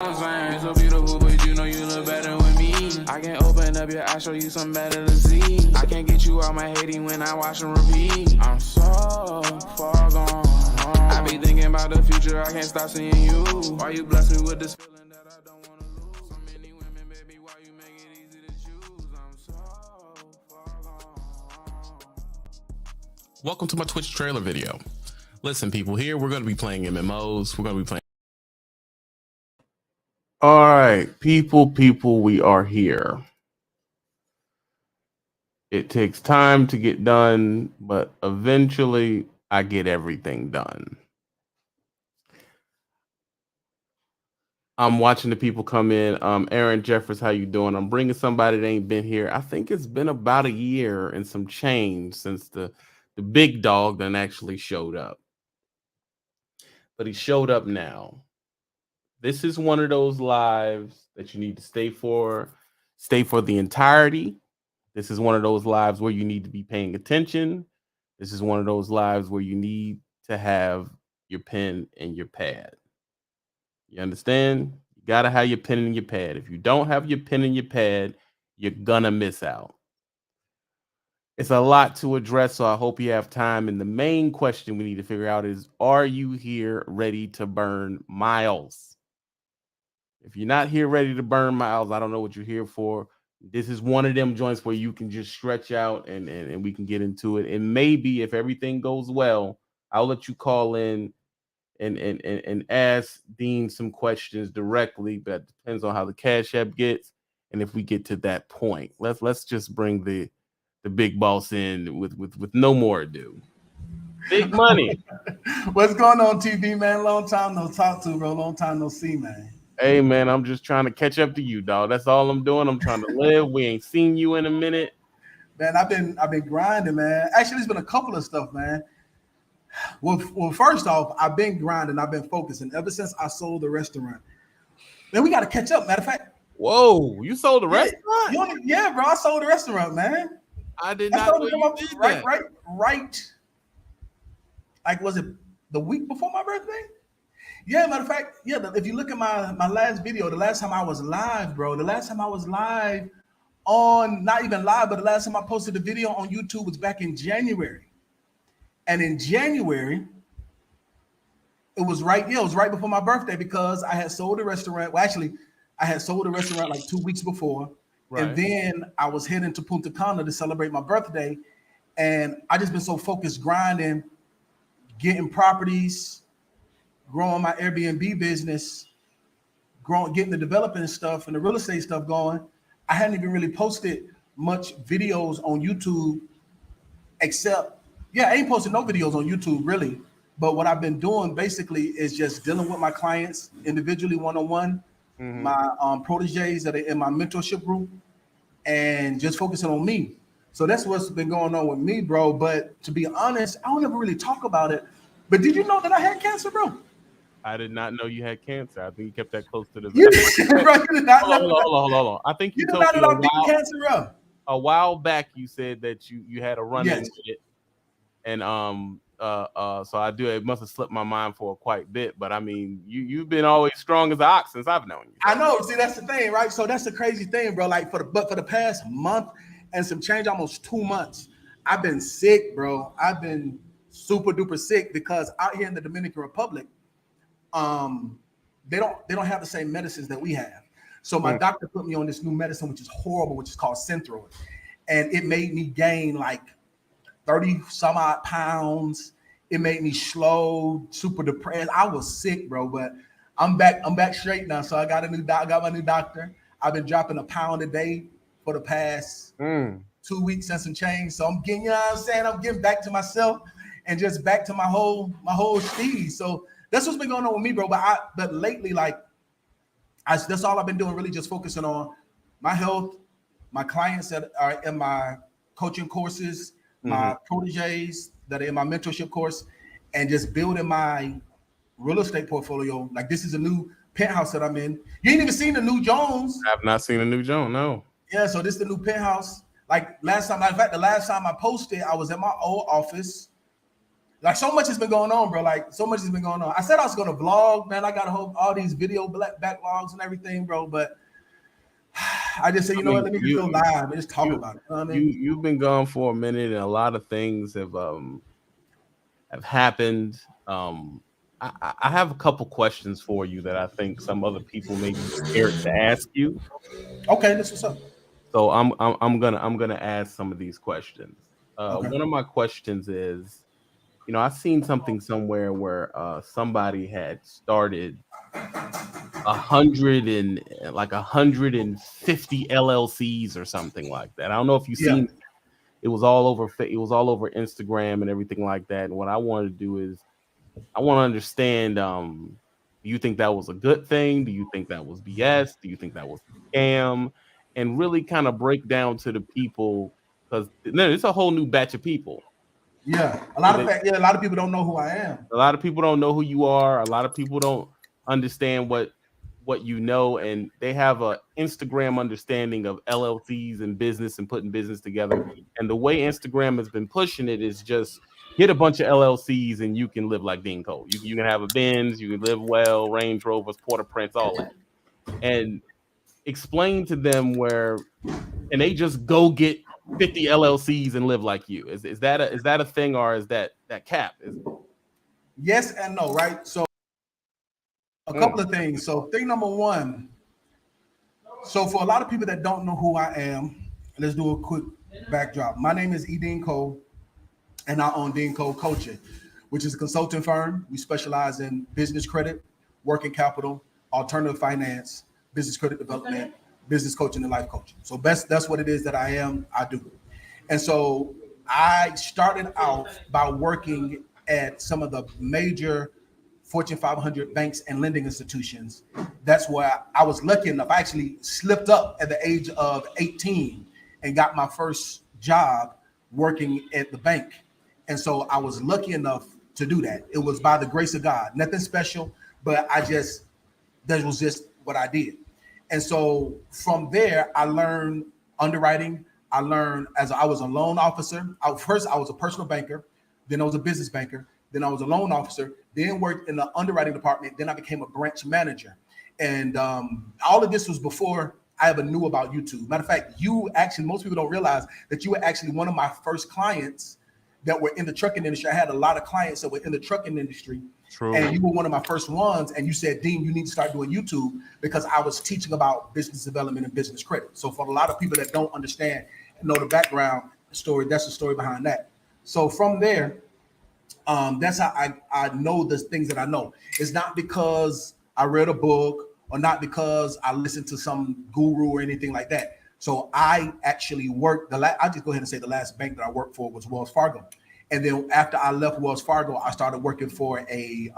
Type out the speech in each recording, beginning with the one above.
You're so beautiful, but you know you look better with me. I can open up your eyes, show you something better to see. I can't get you out my hating when I watch and repeat. I'm so far gone. I be thinking about the future, I can't stop seeing you. Why you bless me with this feeling that I don't wanna lose? So many women, baby, why you make it easy to choose? I'm so far gone. Welcome to my Twitch trailer video. Listen, people, here we're going to be playing MMOs. We're going to be playing. All right, people, we are here. It takes time to get done, but eventually I get everything done. I'm watching the people come in. Aaron Jeffers, how you doing? I'm bringing somebody that ain't been here. I think it's been about a year and some change since the big dog done actually showed up. But he showed up now. This is one of those lives that you need to stay for the entirety. This is one of those lives where you need to be paying attention. This is one of those lives where you need to have your pen and your pad. You understand? You got to have your pen and your pad. If you don't have your pen and your pad, you're going to miss out. It's a lot to address, so I hope you have time. And the main question we need to figure out is, are you here ready to burn miles? If you're not here ready to burn miles, I don't know what you're here for. This is one of them joints where you can just stretch out and we can get into it. And maybe if everything goes well, I'll let you call in and ask Dean some questions directly, but it depends on how the Cash App gets. And if we get to that point, let's just bring the big boss in with no more ado. Big money. What's going on, TV, man? Long time no talk to, bro. Long time no see, man. Hey, man, I'm just trying to catch up to you, dog. That's all I'm doing. I'm trying to live. We ain't seen you in a minute. Man, I've been grinding, man. Actually, it's been a couple of stuff, man. Well, first off, I've been grinding. I've been focusing ever since I sold the restaurant. Man, we got to catch up. Matter of fact. Whoa, you sold the restaurant? Yeah, bro. I sold the restaurant, man. I did not know you did that. Right. Like, was it the week before my birthday? Yeah, matter of fact, yeah, if you look at my last video, the last time I was live, bro, on, not even live, but the last time I posted a video on YouTube was back in January. And in January, it was right before my birthday because I had sold the restaurant. Well, actually, I had sold the restaurant like 2 weeks before. Right. And then I was heading to Punta Cana to celebrate my birthday. And I just been so focused grinding, getting properties, growing my Airbnb business, getting the developing stuff and the real estate stuff going. I hadn't even really posted much videos on YouTube except, I ain't posted no videos on YouTube really. But what I've been doing basically is just dealing with my clients individually, one-on-one, my proteges that are in my mentorship group, and just focusing on me. So that's what's been going on with me, bro. But to be honest, I don't ever really talk about it. But did you know that I had cancer, bro? I did not know you had cancer. I think you kept that close to the. Hold on. I think you told me a while back. You said that you had a run-in with it, and so I do. It must have slipped my mind for quite a bit. But I mean, you've been always strong as an ox since I've known you. I know. See, that's the thing, right? So that's the crazy thing, bro. Like for the past month and some change, almost 2 months, I've been sick, bro. I've been super duper sick because out here in the Dominican Republic, they don't have the same medicines that we have. So my doctor put me on this new medicine, which is horrible, which is called Synthroid. And it made me gain like 30 some odd pounds. It made me slow, super depressed. I was sick, bro, but I'm back straight now. So I got my new doctor. I've been dropping a pound a day for the past 2 weeks and some change. So I'm getting, you know what I'm saying? I'm getting back to myself and just back to my whole speed. So that's what's been going on with me, bro. But lately, that's all I've been doing, really just focusing on my health, my clients that are in my coaching courses, my proteges that are in my mentorship course, and just building my real estate portfolio. Like, this is a new penthouse that I'm in. You ain't even seen the new Jones. I have not seen a new Jones, no. Yeah, so this is the new penthouse. Like the last time I posted, I was at my old office. Like so much has been going on, bro. Like so much has been going on. I said I was gonna vlog, man. I got all these video backlogs and everything, bro. But I just said, you know what? Let me just go live and just talk about it. You know what I mean? You've been gone for a minute, and a lot of things have happened. I have a couple questions for you that I think some other people may be scared to ask you. Okay, this is what's up. So I'm gonna ask some of these questions. Okay. One of my questions is, you know, I've seen something somewhere where somebody had started 150 LLCs or something like that. I don't know if you've seen. It was all over. It was all over Instagram and everything like that. And what I wanted to do is, I want to understand. Do you think that was a good thing? Do you think that was BS? Do you think that was a scam? And really kind of break down to the people, because it's a whole new batch of people. Yeah, a lot of people don't know who I am. A lot of people don't know who you are. A lot of people don't understand what you know, and they have a Instagram understanding of LLCs and business and putting business together. And the way Instagram has been pushing it is just get a bunch of LLCs and you can live like Dean Cole. You can have a Benz, you can live well, Range Rovers, Port-au-Prince, all that. And explain to them and they just go get 50 LLCs and live like you. Is that a thing, or is that cap? Yes and no, right? So a couple of things. So thing number one. So for a lot of people that don't know who I am, let's do a quick backdrop. My name is Dean Cole, and I own Dean Cole Coaching, which is a consulting firm. We specialize in business credit, working capital, alternative finance, business credit development, business coaching, and life coaching. So that's what it is that I do. And so I started out by working at some of the major Fortune 500 banks and lending institutions. That's where I was lucky enough. I actually slipped up at the age of 18 and got my first job working at the bank. And so I was lucky enough to do that. It was by the grace of God, nothing special, but that was just what I did. And so from there, I learned underwriting. I learned as I was a loan officer. First, I was a personal banker. Then I was a business banker. Then I was a loan officer. Then worked in the underwriting department. Then I became a branch manager. And all of this was before I ever knew about YouTube. Matter of fact, most people don't realize that you were actually one of my first clients that were in the trucking industry. I had a lot of clients that were in the trucking industry. True. And you were one of my first ones. And you said, Dean, you need to start doing YouTube, because I was teaching about business development and business credit. So for a lot of people that don't understand and know the background story, that's the story behind that. So from there, that's how I know the things that I know. It's not because I read a book or not because I listened to some guru or anything like that. So I actually worked I'll just go ahead and say the last bank that I worked for was Wells Fargo. And then after I left Wells Fargo, I started working for a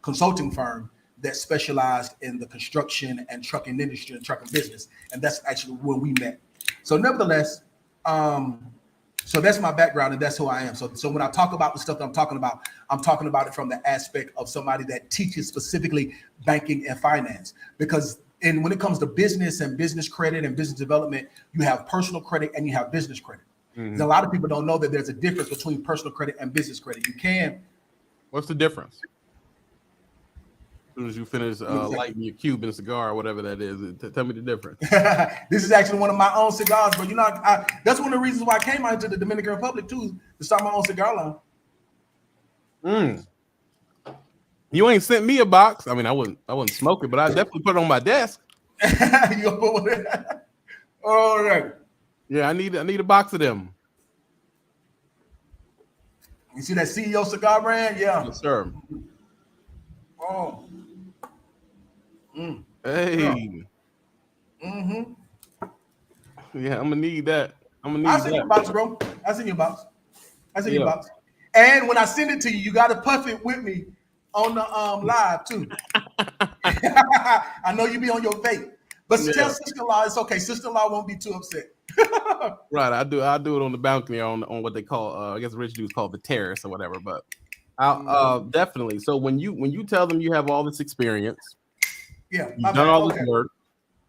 consulting firm that specialized in the construction and trucking industry and trucking business. And that's actually when we met. So nevertheless, so that's my background and that's who I am. So when I talk about the stuff that I'm talking about it from the aspect of somebody that teaches specifically banking and finance. Because when it comes to business and business credit and business development, you have personal credit and you have business credit. Mm-hmm. A lot of people don't know that there's a difference between personal credit and business credit. What's the difference? As soon as you finish lighting your Cuban cigar or whatever that is, tell me the difference. This is actually one of my own cigars, but that's one of the reasons why I came out to the Dominican Republic too, to start my own cigar line. You ain't sent me a box. I mean, I wouldn't smoke it, but I definitely put it on my desk. All right. Yeah, I need a box of them. You see that CEO cigar brand? Yeah. Yes, sir. Oh. Hey. Yeah. Mm-hmm. Yeah, I'm gonna need that. I'll send you a box, bro. I'll send you a box. You a box. And when I send it to you, you gotta puff it with me on the live too. I know you be on your vape. But tell sister-in-law it's okay. Sister-in-law won't be too upset. Right, I'll do it on the balcony on what they call I guess rich dudes call the terrace or whatever. But I'll definitely. So when you tell them you have all this experience, you've done all this work,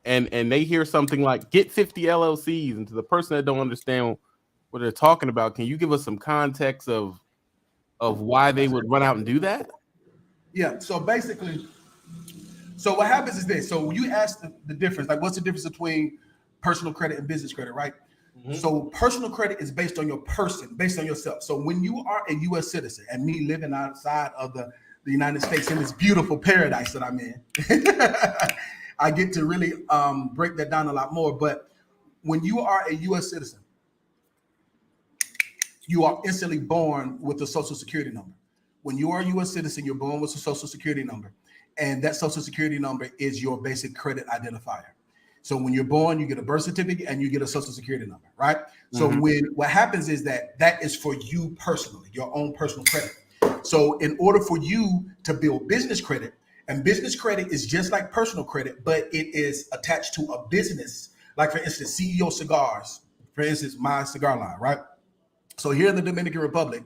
and they hear something like get 50 LLCs, and to the person that don't understand what they're talking about, can you give us some context of of why they would run out and do that? Yeah. So basically, so what happens is this. So you ask the difference, like what's the difference between personal credit and business credit, right? Mm-hmm. So personal credit is based on your person, based on yourself. So when you are a U.S. citizen, and me living outside of the United States in this beautiful paradise that I'm in, I get to really break that down a lot more. But when you are a U.S. citizen, you are instantly born with a social security number. When you are a U.S. citizen, you're born with a social security number. And that social security number is your basic credit identifier. So when you're born, you get a birth certificate and you get a social security number, right? So what happens is that is for you personally, your own personal credit. So in order for you to build business credit, and business credit is just like personal credit, but it is attached to a business. Like for instance, CEO Cigars, for instance, my cigar line, right? So here in the Dominican Republic,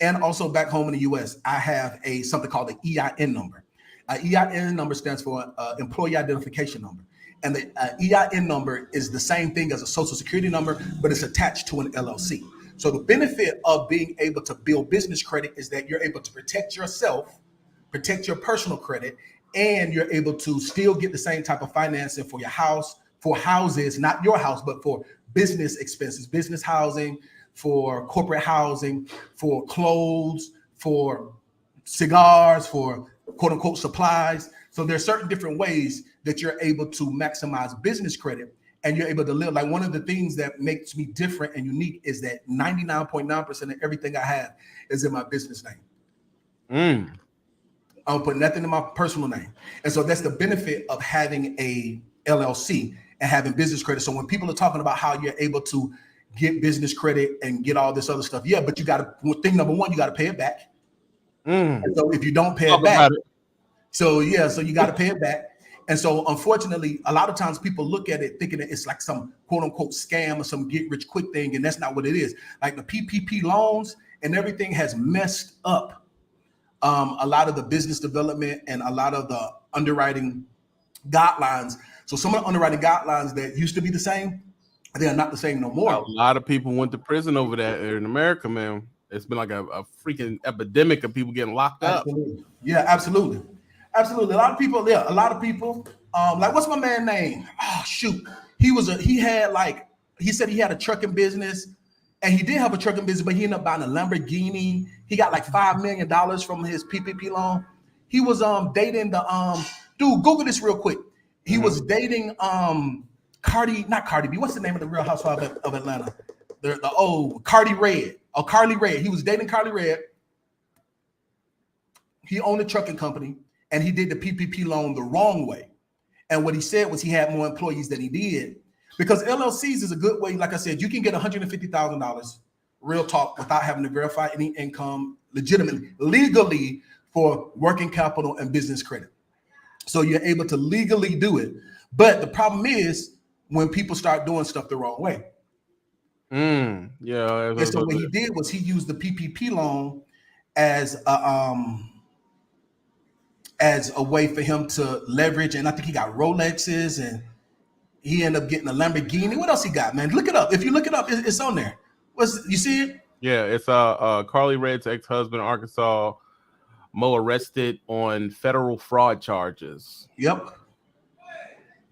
and also back home in the US, I have something called the EIN number. EIN number stands for Employee Identification Number. And the EIN number is the same thing as a social security number, but it's attached to an LLC. So the benefit of being able to build business credit is that you're able to protect yourself, protect your personal credit, and you're able to still get the same type of financing for your house, for houses, not your house, but for business expenses, business housing, for corporate housing, for clothes, for cigars, for quote unquote supplies. So there's certain different ways that you're able to maximize business credit, and you're able to live. Like one of the things that makes me different and unique is that 99.9% of everything I have is in my business name. I don't put nothing in my personal name. And so that's the benefit of having a LLC and having business credit. So when people are talking about how you're able to get business credit and get all this other stuff, yeah, but you got to, thing number one, you got to pay it back. And so if you don't pay it back, so you got to pay it back. And so unfortunately, a lot of times people look at it thinking that it's like some quote unquote scam or some get rich quick thing. And that's not what it is. Like the PPP loans and everything has messed up a lot of the business development and a lot of the underwriting guidelines. So some of the underwriting guidelines that used to be the same, they are not the same no more. A lot of people went to prison over that in America, man. It's been like a freaking epidemic of people getting locked up. Absolutely. Yeah, absolutely. Absolutely. A lot of people, like what's my man name? Oh, shoot. He said he had a trucking business, and he did have a trucking business, but he ended up buying a Lamborghini. He got like $5 million from his PPP loan. He was dating dude, Google this real quick. He was dating not Cardi B. What's the name of the Real Housewife of Atlanta? The old Cardi Red. Oh, Carly Red. He was dating Carly Red. He owned a trucking company, and he did the PPP loan the wrong way. And what he said was he had more employees than he did, because LLCs is a good way. Like I said, you can get $150,000 real talk without having to verify any income legitimately, legally, for working capital and business credit. So you're able to legally do it. But the problem is when people start doing stuff the wrong way. Yeah. And so what he did was he used the PPP loan as a way for him to leverage, and I think he got Rolexes, and he ended up getting a Lamborghini. What else he got, man? Look it up. If you look it up, it's on there. You see it? Yeah, it's Carly Red's ex-husband, Arkansas Mo, arrested on federal fraud charges. Yep.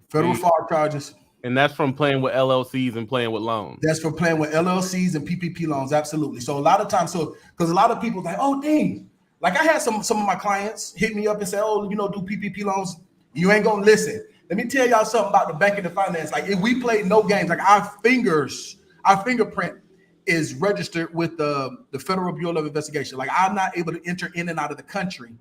Federal fraud charges. And that's from playing with LLCs and playing with loans. That's from playing with LLCs and PPP loans. Absolutely. So a lot of times, because a lot of people like, oh, dang. Like I had some of my clients hit me up and say, oh, do PPP loans. You ain't going to listen. Let me tell y'all something about the banking and finance. Like if we play no games, like our fingerprint is registered with the Federal Bureau of Investigation. Like I'm not able to enter in and out of the country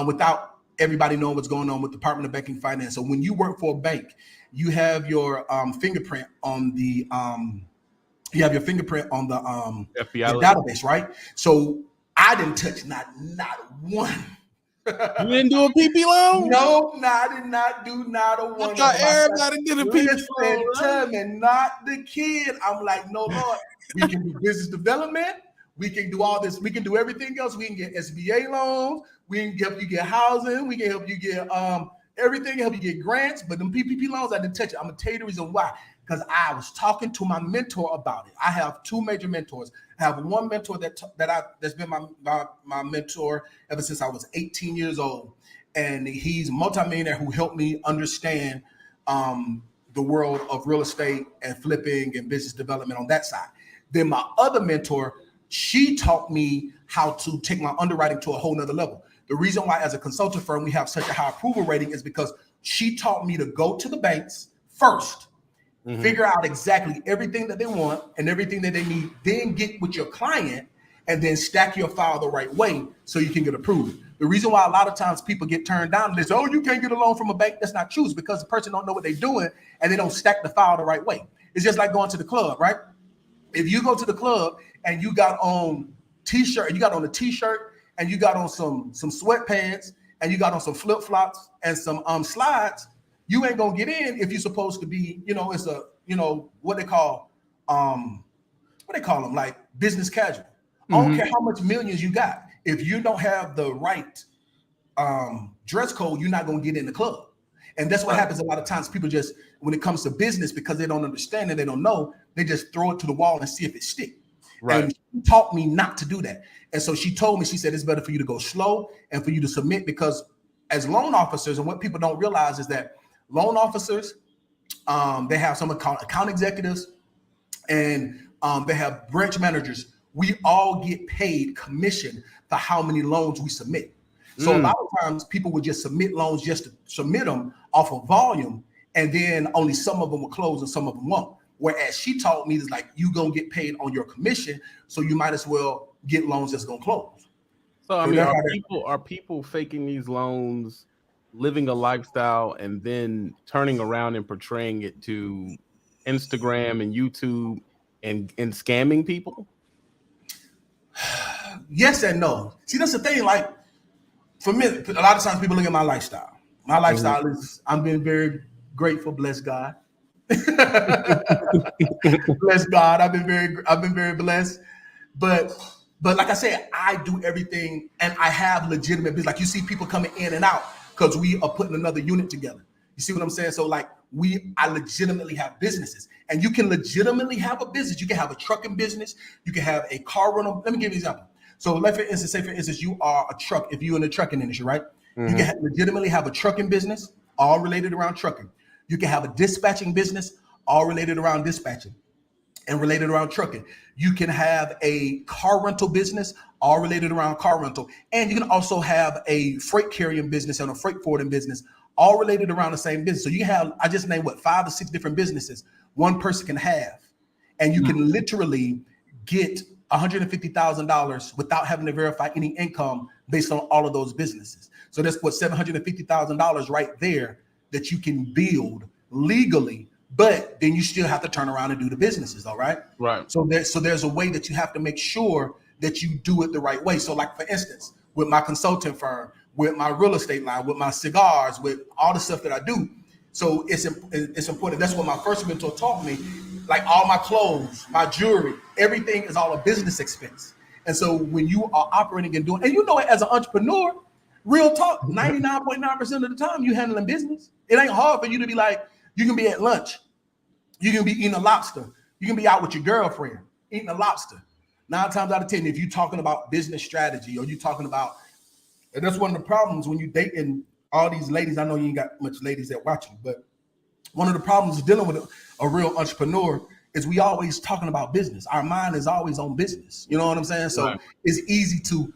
without everybody knowing what's going on with the Department of Banking and Finance. So when you work for a bank, you have your fingerprint on the FBI database, right? So I didn't touch not one. You didn't do a PP loan? No, I did not do not a one. I thought everybody did a PP loan. Tell me, not the kid. I'm like, no, Lord. We can do business development. We can do all this. We can do everything else. We can get SBA loans. We can help you get housing. We can help you get everything. Help you get grants. But them PPP loans, I didn't touch it. I'm gonna tell you the reason why. because I was talking to my mentor about it. I have two major mentors. I have one mentor that's been my mentor ever since I was 18 years old, and he's a multimillionaire who helped me understand the world of real estate and flipping and business development on that side. Then my other mentor, she taught me how to take my underwriting to a whole nother level. The reason why as a consulting firm we have such a high approval rating is because she taught me to go to the banks first, figure out exactly everything that they want and everything that they need, then get with your client and then stack your file the right way so you can get approved. The reason why a lot of times people get turned down, they say, oh, you can't get a loan from a bank. That's not true. It's because the person don't know what they're doing and they don't stack the file the right way. It's just like going to the club, right? If you go to the club and you got on t-shirt, and you got on a t-shirt and you got on some sweatpants and you got on some flip-flops and some slides, you ain't gonna get in if you're supposed to be, it's a, what they call them, like business casual. I don't care how much millions you got. If you don't have the right dress code, you're not gonna get in the club. And that's what happens a lot of times. People just, when it comes to business, because they don't understand and they don't know, they just throw it to the wall and see if it sticks. Right. And she taught me not to do that. And so she told me, she said, it's better for you to go slow and for you to submit, because as loan officers, and what people don't realize is that loan officers, they have some account executives and they have branch managers. We all get paid commission for how many loans we submit. So a lot of times people would just submit loans just to submit them off of volume, and then only some of them will close and some of them won't. Whereas she taught me is like, you gonna get paid on your commission, so you might as well get loans that's gonna close. So I mean, are people faking these loans, living a lifestyle, and then turning around and portraying it to Instagram and YouTube and scamming people? Yes and no. See, that's the thing. Like for me, a lot of times people look at my lifestyle. My lifestyle is, I'm being very grateful, bless God. Bless God. I've been very blessed. But like I said, I do everything, and I have legitimate business. Like you see people coming in and out because we are putting another unit together. You see what I'm saying? So like I legitimately have businesses, and you can legitimately have a business. You can have a trucking business. You can have a car rental. Let me give you an example. So say for instance, you are a truck. If you're in the trucking industry, right? You can legitimately have a trucking business, all related around trucking. You can have a dispatching business, all related around dispatching and related around trucking. You can have a car rental business, all related around car rental. And you can also have a freight carrying business and a freight forwarding business, all related around the same business. So you have, I just named 5 or 6 different businesses one person can have. And you can literally get $150,000 without having to verify any income based on all of those businesses. So that's what $750,000 right there that you can build legally, but then you still have to turn around and do the businesses, all right? Right. So there's a way that you have to make sure that you do it the right way. So like for instance, with my consulting firm, with my real estate line, with my cigars, with all the stuff that I do. So it's important. That's what my first mentor taught me. Like all my clothes, my jewelry, everything is all a business expense. And so when you are operating and doing, and you know it as an entrepreneur, real talk, 99.9% of the time you handling business. It ain't hard for you to be like, you can be at lunch. You can be eating a lobster. You can be out with your girlfriend eating a lobster. 9 times out of 10, if you're talking about business strategy or you're talking about, and that's one of the problems when you dating all these ladies. I know you ain't got much ladies that watch you, but one of the problems dealing with a real entrepreneur is we always talking about business. Our mind is always on business. You know what I'm saying? So it's easy to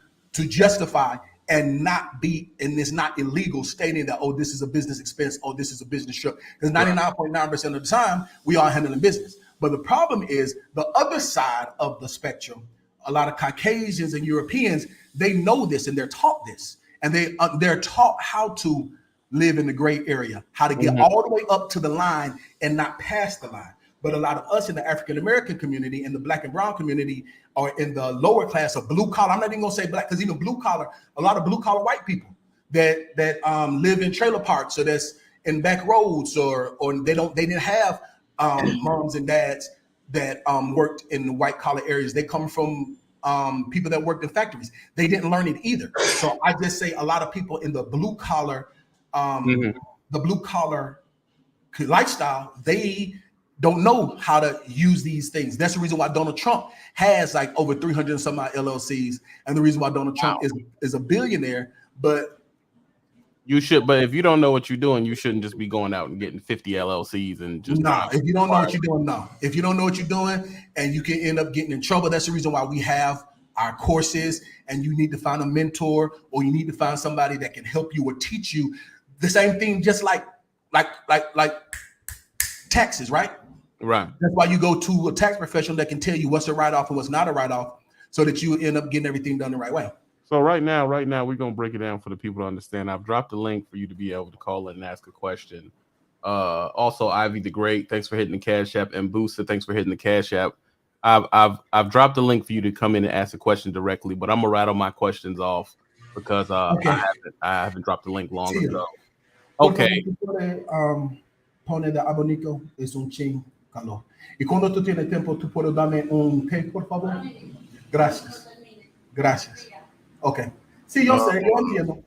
justify and not be, and it's not illegal stating that, oh, this is a business expense, oh, this is a business trip. Because 99.9% of the time we are handling business. But the problem is the other side of the spectrum, a lot of Caucasians and Europeans, they know this and they're taught this. And they're taught how to live in the gray area, how to get all the way up to the line and not past the line. But a lot of us in the African-American community and the Black and brown community are in the lower class of blue collar. I'm not even gonna say Black, because even blue collar, a lot of blue collar white people that live in trailer parks, or that's in back roads, or they didn't have moms and dads that worked in the white collar areas. They come from people that worked in factories. They didn't learn it either. So I just say a lot of people in the blue collar lifestyle, they don't know how to use these things. That's the reason why Donald Trump has like over 300 and some odd LLCs, and the reason why Donald Trump is a billionaire. But you should, but if you don't know what you're doing, you shouldn't just be going out and getting 50 LLCs and just if you don't know what you're doing, if you don't know what you're doing, and you can end up getting in trouble. That's the reason why we have our courses, and you need to find a mentor, or you need to find somebody that can help you or teach you the same thing, just like taxes, right? Right. That's why you go to a tax professional that can tell you what's a write-off and what's not a write-off, so that you end up getting everything done the right way. So right now, we're going to break it down for the people to understand. I've dropped a link for you to be able to call in and ask a question. Also, Ivy the Great, thanks for hitting the Cash App, and Booster, thanks for hitting the Cash App. I've dropped a link for you to come in and ask a question directly, but I'm gonna rattle my questions off because I haven't dropped the link long ago. Okay. Pone de abanico es un chin calor. Y cuando tú tienes tiempo, tú puedes darme un té, por favor. Gracias. Okay. Sí, yo sé, yo entiendo.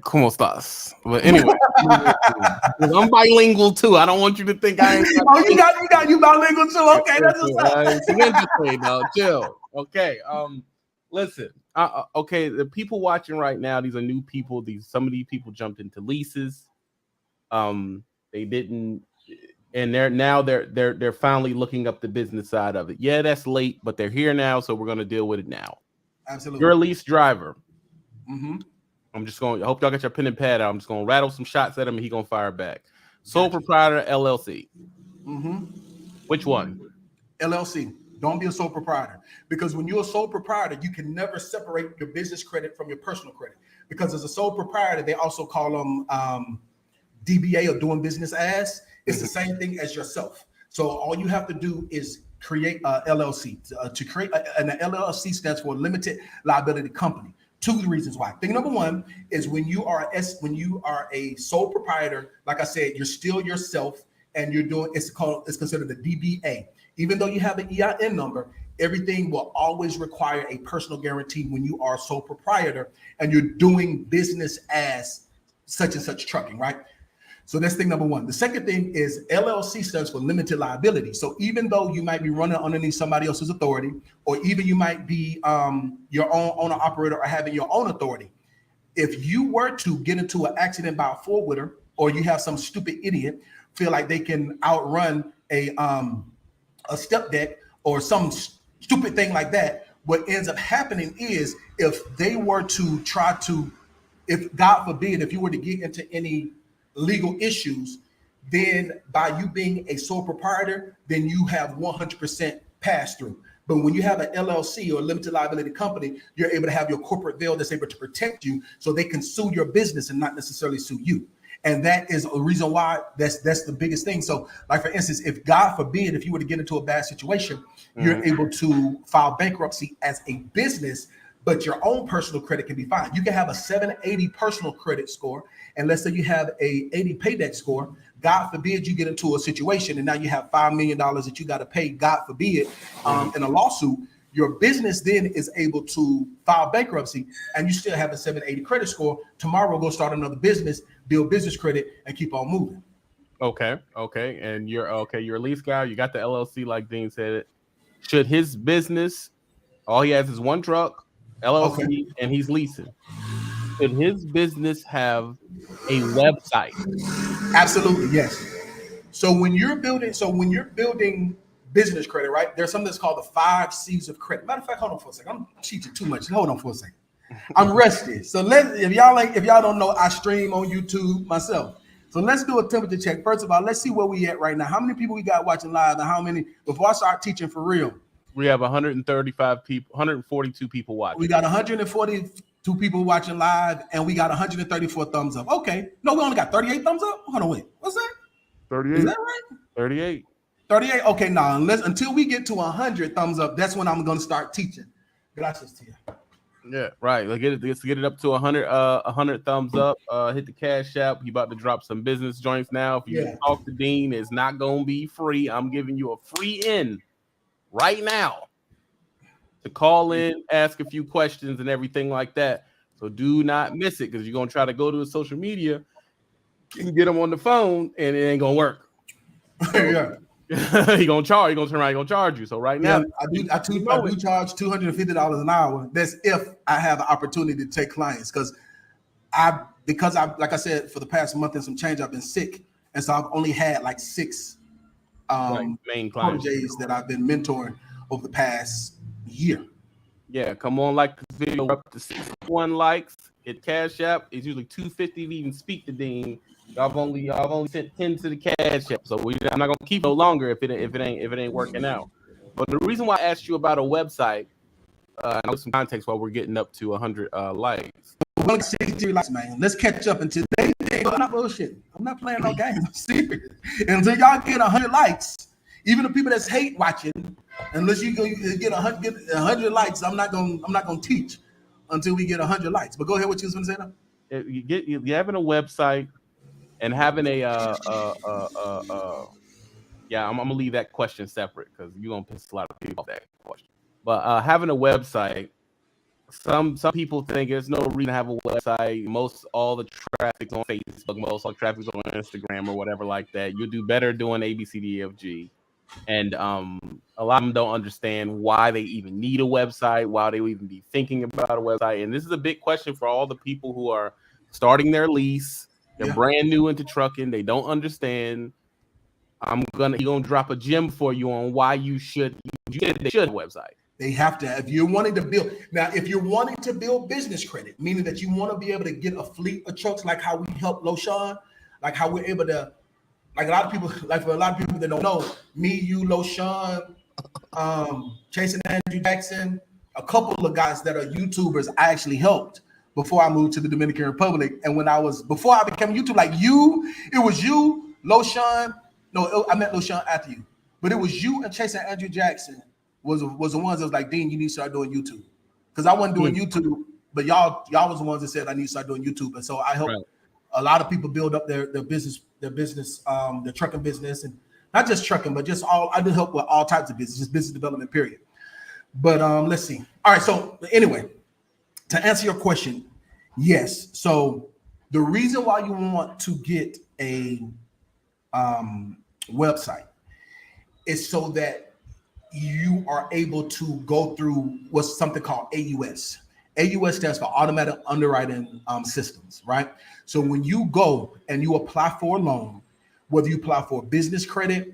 ¿Cómo estás? But anyway, I'm bilingual too. I don't want you to think I ain't. You bilingual too. Okay, that's what's up. Chill. Okay. Listen. Okay. The people watching right now, these are new people. Some of these people jumped into leases. They didn't, and they're finally looking up the business side of it. Yeah, that's late, but they're here now, so we're gonna deal with it now. Absolutely. You're a lease driver. Mm-hmm. I hope y'all got your pen and pad out. I'm just gonna rattle some shots at him, and he's gonna fire back. Sole proprietor LLC. Mm-hmm. Which one? LLC. Don't be a sole proprietor, because when you're a sole proprietor, you can never separate your business credit from your personal credit. Because as a sole proprietor, they also call them DBA, or doing business as. It's the same thing as yourself. So all you have to do is create a LLC. To create an LLC stands for limited liability company. Two reasons why. Thing number one is when you are a sole proprietor, like I said, you're still yourself, and it's considered a DBA. Even though you have an EIN number, everything will always require a personal guarantee when you are a sole proprietor and you're doing business as such and such trucking, right? So that's thing number one. The second thing is LLC stands for limited liability. So even though you might be running underneath somebody else's authority, or even you might be your own owner operator or having your own authority, if you were to get into an accident by a four-wheeler, or you have some stupid idiot feel like they can outrun a step deck or some stupid thing like that, what ends up happening is if they were to if God forbid, if you were to get into any legal issues, then by you being a sole proprietor, then you have 100% pass through. But when you have an LLC or a limited liability company, you're able to have your corporate veil that's able to protect you, so they can sue your business and not necessarily sue you. And that is a reason why that's the biggest thing. So like, for instance, if God forbid, if you were to get into a bad situation, you're able to file bankruptcy as a business, but your own personal credit can be fine. You can have a 780 personal credit score, and let's say you have a 80 paydeck score. God forbid you get into a situation and now you have $5 million that you got to pay, God forbid, in a lawsuit. Your business then is able to file bankruptcy, and you still have a 780 credit score. Tomorrow, go start another business, build business credit, and keep on moving. Okay. And you're a lease guy. You got the LLC, like Dean said. Should his business, all he has is one truck, LLC, and he's leasing, should his business have a website? Absolutely, yes. So when you're building business credit, right? There's something that's called the 5 C's of credit. Matter of fact, hold on for a second. I'm teaching too much. Hold on for a second. I'm rested. So if y'all don't know, I stream on YouTube myself. So let's do a temperature check. First of all, let's see where we at right now. How many people we got watching live, and how many before I start teaching for real? We have 135 people, 142 people watching. We got 142 people watching live, and we got 134 thumbs up. Okay. No, we only got 38 thumbs up. Hold on, wait. What's that? 38. Is that right? 38. 38. Okay, now until we get to 100 thumbs up, that's when I'm going to start teaching. Gracias, Tia. Yeah, right. Let's get it up to 100 thumbs up. Hit the Cash App. He about to drop some business joints now. If you talk to Dean, it's not going to be free. I'm giving you a free in right now to call in, ask a few questions and everything like that. So do not miss it, because you're going to try to go to his social media and get him on the phone, and it ain't going to work. Yeah. He gonna charge. He gonna turn around. He gonna charge you. So right now, I do charge $250 an hour. That's if I have an opportunity to take clients, because like I said, for the past month and some change, I've been sick, and so I've only had like 6 main clients that I've been mentoring over the past year. Yeah, come on, like the video, up to 61 likes. Hit Cash App. It's usually $250 to even speak to Dean. Y'all only sent 10 to the Cash App, so I'm not gonna keep no longer if it ain't working out. But the reason why I asked you about a website, with some context, while we're getting up to 100 likes. 163 likes, man. Let's catch up. And today, I'm not bullshit. I'm not playing no games. I'm serious. Until y'all get 100 likes, even the people that's hate watching, unless you get 100 likes, I'm not gonna teach until we get 100 likes. But go ahead, what you was gonna say now? You having a website and having a I'm gonna leave that question separate because you're gonna piss a lot of people off that question. But having a website, some people think there's no reason to have a website. Most all the traffic's on Facebook, most all the traffic's on Instagram or whatever like that. You'll do better doing ABCDEFG. And a lot of them don't understand why they even need a website, why they even be thinking about a website. And this is a big question for all the people who are starting their lease. They're brand new into trucking. They don't understand. You're gonna drop a gem for you on why they should have a website. They have to. If you're wanting to build business credit, meaning that you want to be able to get a fleet of trucks, like how we help LoSean, like how we're able to. Like for a lot of people that don't know, me, you, LoSean, Chase and Andrew Jackson, a couple of guys that are YouTubers, I actually helped before I moved to the Dominican Republic. And before I became YouTube, like you, it was you, LoSean. No, I met LoSean after you, but it was you and Chase and Andrew Jackson was the ones that was like, Dean, you need to start doing YouTube, because I wasn't doing YouTube, but y'all was the ones that said I need to start doing YouTube, and so I helped. Right. A lot of people build up their business, their trucking business, and not just trucking, but just I do help with all types of business, just business development, period. But let's see. All right. So anyway, to answer your question, yes. So the reason why you want to get a website is so that you are able to go through what's something called AUS. AUS stands for Automatic Underwriting Systems, right? So when you go and you apply for a loan, whether you apply for business credit,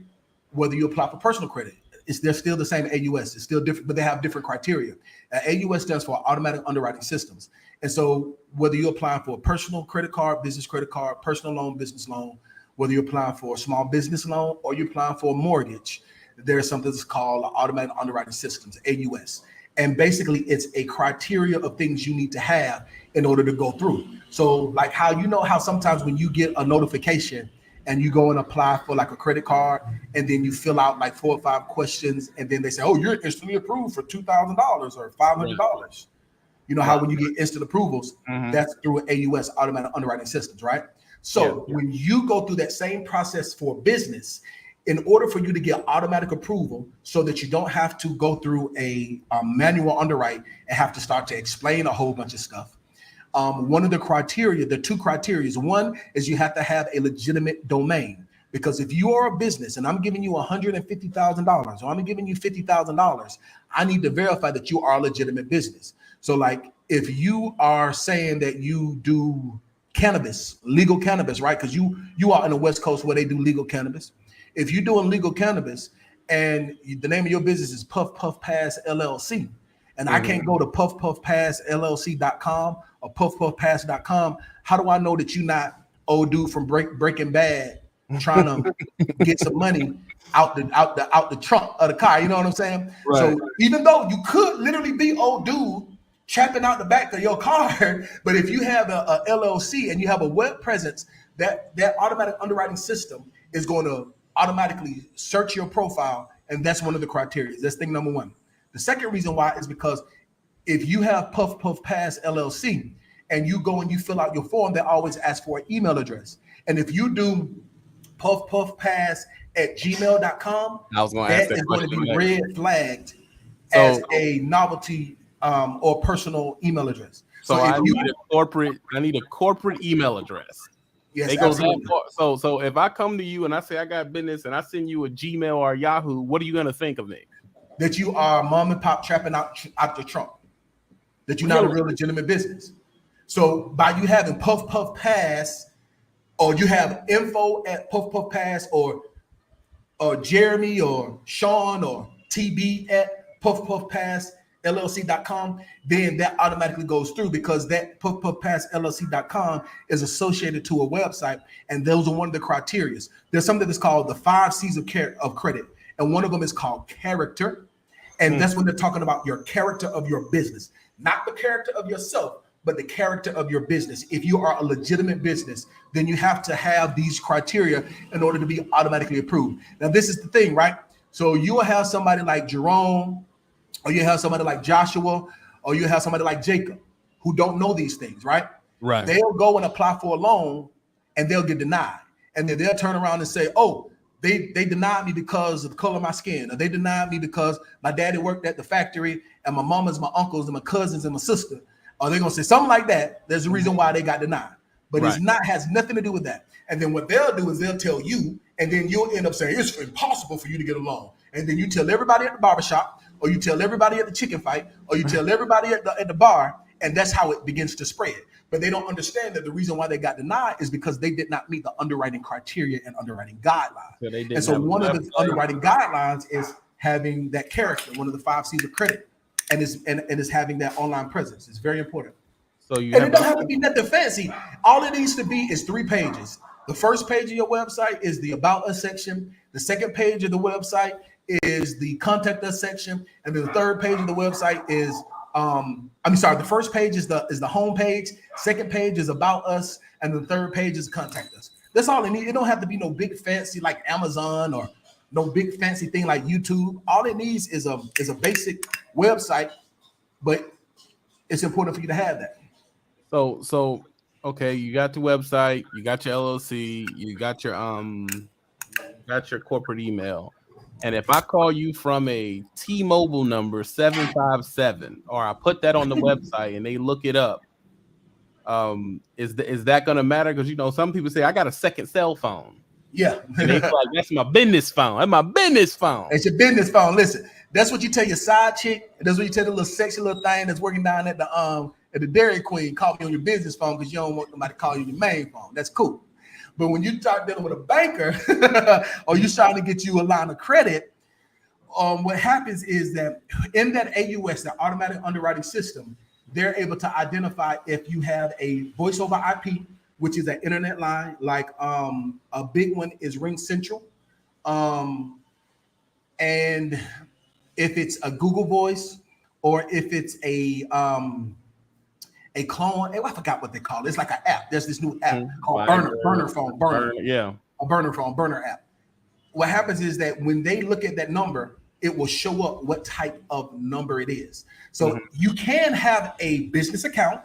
whether you apply for personal credit, they're still the same AUS. It's still different, but they have different criteria. AUS stands for Automatic Underwriting Systems. And so whether you're applying for a personal credit card, business credit card, personal loan, business loan, whether you're applying for a small business loan or you're applying for a mortgage, there's something that's called Automatic Underwriting Systems, AUS. And basically, it's a criteria of things you need to have in order to go through. So like how sometimes when you get a notification and you go and apply for like a credit card, and then you fill out like 4 or 5 questions, and then they say, oh, you're instantly approved for $2,000 or $500. You know how when you get instant approvals, that's through AUS, Automatic Underwriting Systems, right? So when you go through that same process for business, in order for you to get automatic approval so that you don't have to go through a manual underwrite and have to start to explain a whole bunch of stuff. One of the criteria, the 2 criteria, one is you have to have a legitimate domain, because if you are a business and I'm giving you $150,000 or I'm giving you $50,000, I need to verify that you are a legitimate business. So like if you are saying that you do cannabis, legal cannabis, right? Because you are in the West Coast where they do legal cannabis. If you're doing legal cannabis and the name of your business is Puff Puff Pass LLC, and I can't go to puffpuffpassllc.com or puffpuffpass.com, how do I know that you're not old dude from Breaking Bad trying to get some money out the trunk of the car? You know what I'm saying? Right. So even though you could literally be old dude trapping out the back of your car, but if you have a LLC and you have a web presence, that automatic underwriting system is going to automatically search your profile, and that's one of the criteria. That's thing number 1. The second reason why is because if you have Puff Puff Pass LLC and you go and you fill out your form, they always ask for an email address. And if you do puffpuffpass@gmail.com, that is going to be red flagged as a novelty or personal email address. So I need a corporate email address. Yes, They go absolutely. that far. So if I come to you and I say I got business and I send you a Gmail or a Yahoo, what are you gonna think of me? That you are mom and pop trapping out the trunk. That you're not a real legitimate business. So by you having Puff Puff Pass, or you have info at Puff Puff Pass, or Jeremy or Sean or TB at Puff Puff Pass LLC.com, then that automatically goes through, because that Puff Puff Pass LLC.com is associated to a website, and those are one of the criteria. There's something that's called the 5 C's of credit, and one of them is called character, and that's when they're talking about your character of your business, not the character of yourself, but the character of your business. If you are a legitimate business, then you have to have these criteria in order to be automatically approved. Now, this is the thing, right? So you will have somebody like Jerome, or you have somebody like Joshua, or you have somebody like Jacob, who don't know these things, right? Right. They'll go and apply for a loan, and they'll get denied. And then they'll turn around and say, oh, they denied me because of the color of my skin, or they denied me because my daddy worked at the factory, and my mamas, my uncles, and my cousins, and my sister. Or they're gonna say something like that. There's a reason why they got denied, but it's not, has nothing to do with that. And then what they'll do is they'll tell you, and then you'll end up saying it's impossible for you to get a loan. And then you tell everybody at the barbershop, or you tell everybody at the chicken fight, or you tell everybody at the bar, and that's how it begins to spread. But they don't understand that the reason why they got denied is because they did not meet the underwriting criteria and underwriting guidelines. And so one of the underwriting guidelines is having that character, one of the 5 C's of credit. And is having that online presence. It's very important. So you and it don't have to be nothing fancy. All it needs to be is 3 pages. The first page of your website is the About Us section. The second page of the website is the Contact Us section, and then the third page of the website is the first page is the home page. Second page is About Us, and the third page is Contact Us. That's all it needs. It don't have to be no big fancy like Amazon, or no big fancy thing like YouTube. All it needs is a basic website, but it's important for you to have that. So okay, you got the website, you got your LLC, you got your corporate email. And if I call you from a T-Mobile number 757, or I put that on the website and they look it up, is that gonna matter? Because some people say I got a second cell phone. Yeah. And they like, that's my business phone. That's my business phone. It's your business phone. Listen, that's what you tell your side chick. That's what you tell the little sexy little thing that's working down at the Dairy Queen. Call me on your business phone because you don't want nobody to call you your main phone. That's cool. But when you start dealing with a banker or you're trying to get you a line of credit, what happens is that in that AUS, that automatic underwriting system, they're able to identify if you have a voice over IP, which is an internet line, like a big one is Ring Central. And if it's a Google Voice, or if it's a clone, I forgot what they call it. It's like an app. There's this new app called Burner Phone. Yeah. A Burner app. What happens is that when they look at that number, it will show up what type of number it is. So you can have a business account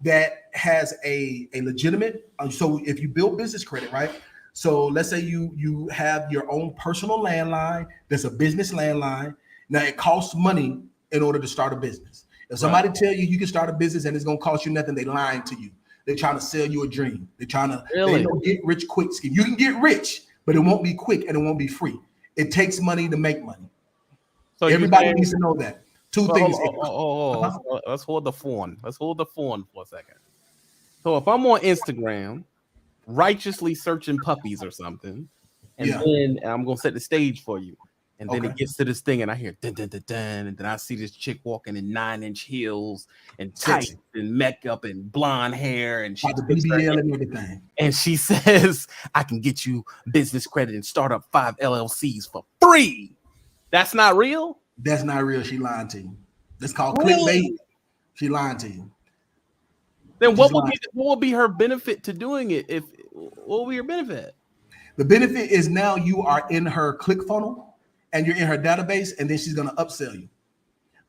that has a legitimate, so if you build business credit, right? So let's say you have your own personal landline, there's a business landline. Now it costs money in order to start a business. If somebody tell you can start a business and it's gonna cost you nothing, they lying to you. They're trying to sell you a dream. They're trying to they don't get rich quick scheme. You can get rich, but it won't be quick and it won't be free. It takes money to make money. So everybody needs to know that. Two things. Let's hold the phone. Let's hold the phone for a second. So if I'm on Instagram, righteously searching puppies or something, and then I'm gonna set the stage for you, and then it gets to this thing, and I hear dun dun dun dun, and then I see this chick walking in 9-inch heels and tights and makeup and blonde hair, and she's BBL and everything. And she says, "I can get you business credit and start up 5 LLCs for free." That's not real. That's not real. She lying to you. That's called clickbait. She lying to you. Then what will be her benefit to doing it? What will be her benefit? The benefit is now you are in her click funnel and you're in her database, and then she's gonna upsell you.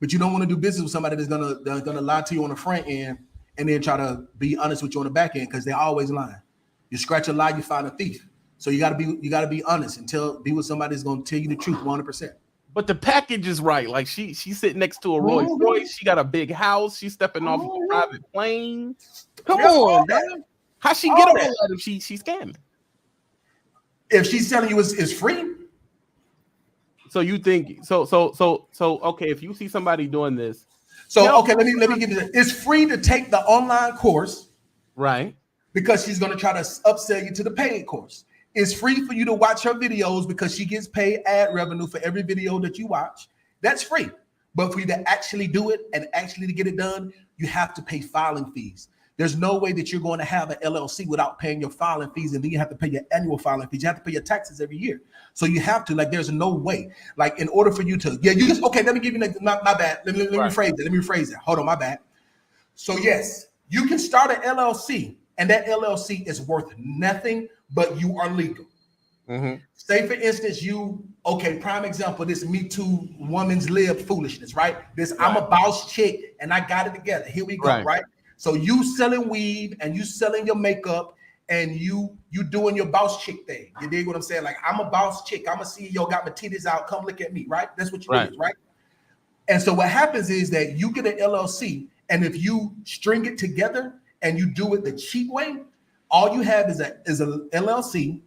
But you don't want to do business with somebody that's gonna lie to you on the front end and then try to be honest with you on the back end, because they're always lying. You scratch a lie, you find a thief. So you gotta be honest and be with somebody that's gonna tell you the truth 100%. But the package is right. Like she's sitting next to a Rolls Royce. She got a big house. She's stepping off a private plane. Come on, man. How she All get all that. that if she's scamming? If she's telling you it's free, So you think so? Okay, if you see somebody doing this, so okay, let me give you this. It's free to take the online course right? because she's going to try to upsell you to the paid course. It's free for you to watch her videos because she gets paid ad revenue for every video that you watch. That's free. But for you to actually do it and actually to get it done, you have to pay filing fees. There's no way that you're going to have an LLC without paying your filing fees, and then you have to pay your annual filing fees. You have to pay your taxes every year. So you have to, like, there's no way. Like, in order for you to, you just, okay, let me give you, my bad. Let me rephrase it. Let me rephrase it. Hold on, my bad. So yes, you can start an LLC, and that LLC is worth nothing, but you are legal. Mm-hmm. Say, for instance, prime example, this Me Too woman's lib foolishness, right? This I'm a boss chick and I got it together. Here we go, right? So you selling weave and you selling your makeup and you doing your boss chick thing. You dig what I'm saying? Like, I'm a boss chick. I'm a CEO, got my titties out. Come look at me, right? That's what you do, right? And so what happens is that you get an LLC, and if you string it together and you do it the cheap way, all you have is a LLC.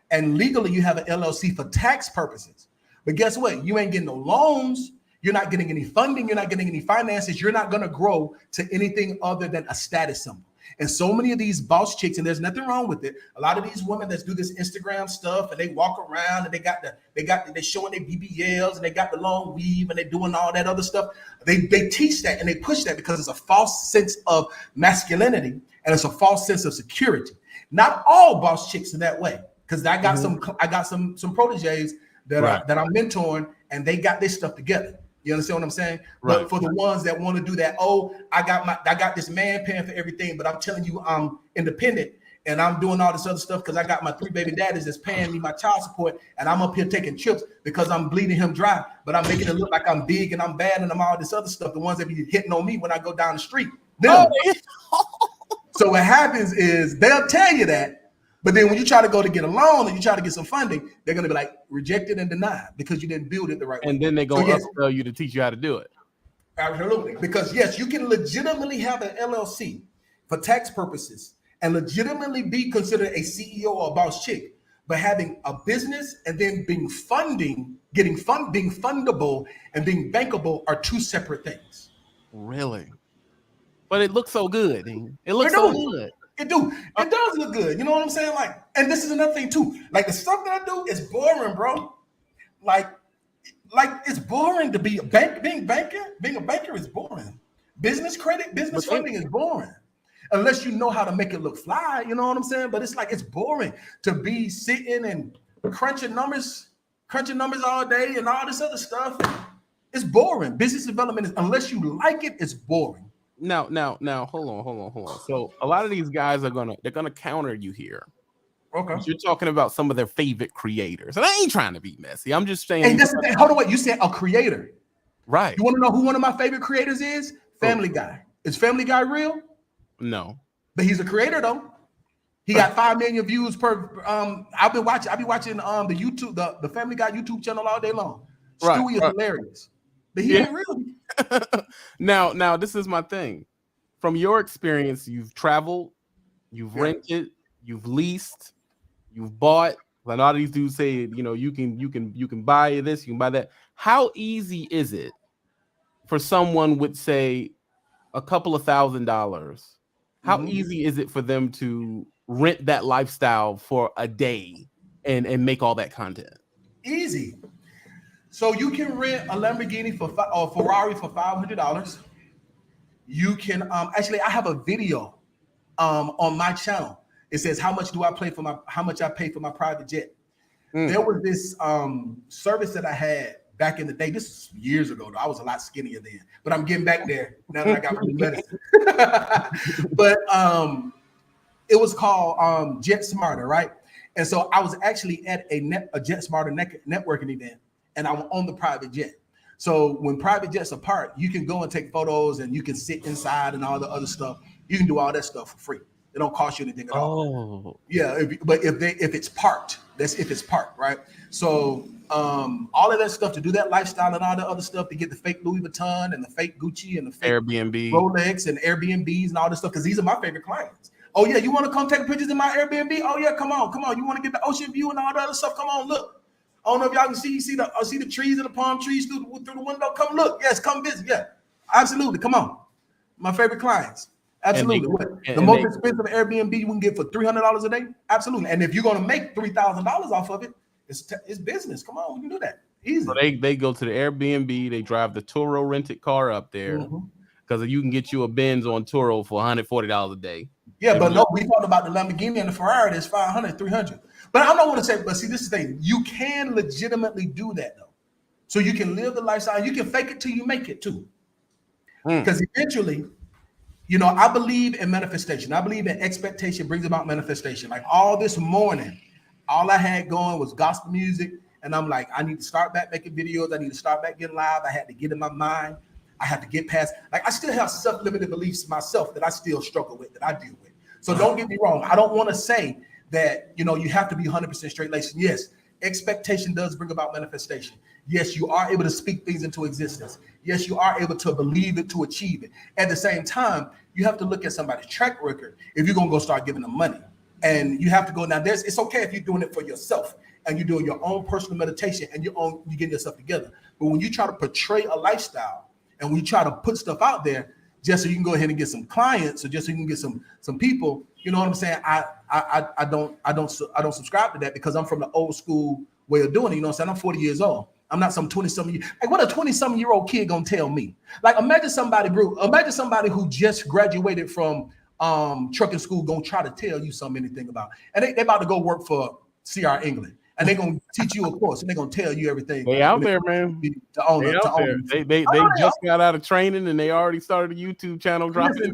And legally, you have an LLC for tax purposes. But guess what? You ain't getting no loans. You're not getting any funding. You're not getting any finances. You're not going to grow to anything other than a status symbol. And so many of these boss chicks, and there's nothing wrong with it. A lot of these women that do this Instagram stuff, and they walk around and they're showing their BBLs and they got the long weave and they're doing all that other stuff. They teach that and they push that because it's a false sense of masculinity and it's a false sense of security. Not all boss chicks are that way. Because I got some proteges that I'm mentoring, and they got this stuff together. You understand what I'm saying? Right. But for the ones that want to do that, I got this man paying for everything, but I'm telling you I'm independent and I'm doing all this other stuff because I got my 3 baby daddies that's paying me my child support, and I'm up here taking trips because I'm bleeding him dry, but I'm making it look like I'm big and I'm bad and I'm all this other stuff. The ones that be hitting on me when I go down the street. So what happens is they'll tell you that. But then when you try to go to get a loan and you try to get some funding, they're going to be like rejected and denied because you didn't build it the right way. And then they're going to upsell you to teach you how to do it. Absolutely. Because yes, you can legitimately have an LLC for tax purposes and legitimately be considered a CEO or a boss chick. But having a business and then being fundable and being bankable are two separate things. Really? But it looks so good. It looks so good. It does look good. You know what I'm saying? Like, and this is another thing too. Like, the stuff that I do is boring, bro. Like it's boring to be a bank. Being a banker is boring. Business funding is boring. Unless you know how to make it look fly, you know what I'm saying? But it's like, it's boring to be sitting and crunching numbers all day and all this other stuff. It's boring. Business development is, unless you like it, it's boring. Now, hold on. So a lot of these guys they're gonna counter you here. Okay. You're talking about some of their favorite creators, and I ain't trying to be messy. I'm just saying. And that's the thing. Hold on, wait. You said a creator, right? You want to know who one of my favorite creators is? Family Guy. Is Family Guy real? No, but he's a creator though. He got 5 million views per. I be watching the YouTube, the Family Guy YouTube channel all day long. Stewie is hilarious, but he ain't real. Now, this is my thing. From your experience, you've traveled, you've rented, you've leased, you've bought. A lot of these dudes say, you can buy this, you can buy that. How easy is it for someone with, say, a couple of $1,000? How easy is it for them to rent that lifestyle for a day and make all that content? Easy. So you can rent a Lamborghini or Ferrari for $500. You can actually, I have a video on my channel. It says how much I pay for my private jet. There was this service that I had back in the day. This is years ago though. I was a lot skinnier then, but I'm getting back there now that I got my new medicine. But it was called Jet Smarter, right? And so I was actually at a Jet Smarter networking event. And I'm on the private jet. So when private jets are parked, you can go and take photos and you can sit inside and all the other stuff. You can do all that stuff for free. It don't cost you anything at all. Yeah, but if it's parked, that's if it's parked, right? So all of that stuff to do that lifestyle and all the other stuff to get the fake Louis Vuitton and the fake Gucci and the fake Airbnb, Rolex and Airbnbs and all this stuff, because these are my favorite clients. Oh yeah, you want to come take pictures in my Airbnb? Oh yeah, come on. You want to get the ocean view and all that other stuff? Come on, look. I don't know if y'all can see the trees and the palm trees through the window. Come look. Yes, come visit. Yeah, absolutely. Come on. My favorite clients. Absolutely. The most expensive Airbnb you can get for $300 a day? Absolutely. And if you're going to make $3,000 off of it, it's business. Come on, we can do that. Easy. So they go to the Airbnb, they drive the Turo rented car up there because you can get you a Benz on Turo for $140 a day. Yeah, but no, we talked about the Lamborghini and the Ferrari that's $500, $300. But I don't want to say, but see, this is the thing. You can legitimately do that though. So you can live the lifestyle. You can fake it till you make it too. Because eventually, you know, I believe in manifestation. I believe in expectation brings about manifestation. Like all this morning, all I had going was gospel music. And I'm like, I need to start back making videos. I need to start back getting live. I had to get in my mind. I had to get past, like I still have self-limited beliefs myself that I still struggle with, that I deal with. So don't get me wrong. I don't want to say that, you know, you have to be 100% straight laced. Yes, expectation does bring about manifestation. Yes, you are able to speak things into existence. Yes, you are able to believe it, to achieve it. At the same time, you have to look at somebody's track record if you're going to go start giving them money. And you have to go, now it's okay if you're doing it for yourself and you're doing your own personal meditation and you're getting yourself together. But when you try to portray a lifestyle and we try to put stuff out there just so you can go ahead and get some clients or just so you can get some people, you know what I'm saying? I don't subscribe to that because I'm from the old school way of doing it. You know what I'm saying? I'm 40 years old. I'm not some 20-something year. Like what a 20-something-year-old kid gonna tell me? Like imagine somebody who just graduated from trucking school gonna try to tell you anything about. And they about to go work for CR England. And they're gonna teach you a course, and they're gonna tell you everything. They out there, man. They just got out of training, and they already started a YouTube channel dropping.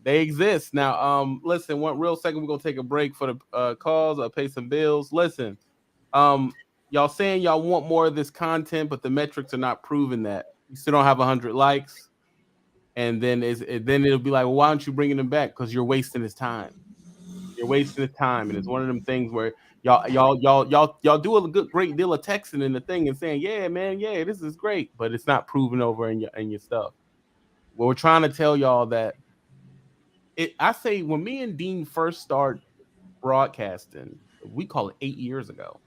They exist now. Listen, one real second, we're gonna take a break for the calls. I'll pay some bills. Listen, y'all saying y'all want more of this content, but the metrics are not proving that. You still don't have 100 likes, and then it'll be like, well, why aren't you bringing him back? Because you're wasting his time. You're wasting his time, and it's one of them things where y'all do a great deal of texting in the thing and saying, yeah, man, yeah, this is great, but it's not proven over in your stuff. Well, we're trying to tell y'all that I say when me and Dean first started broadcasting, we call it 8 years ago.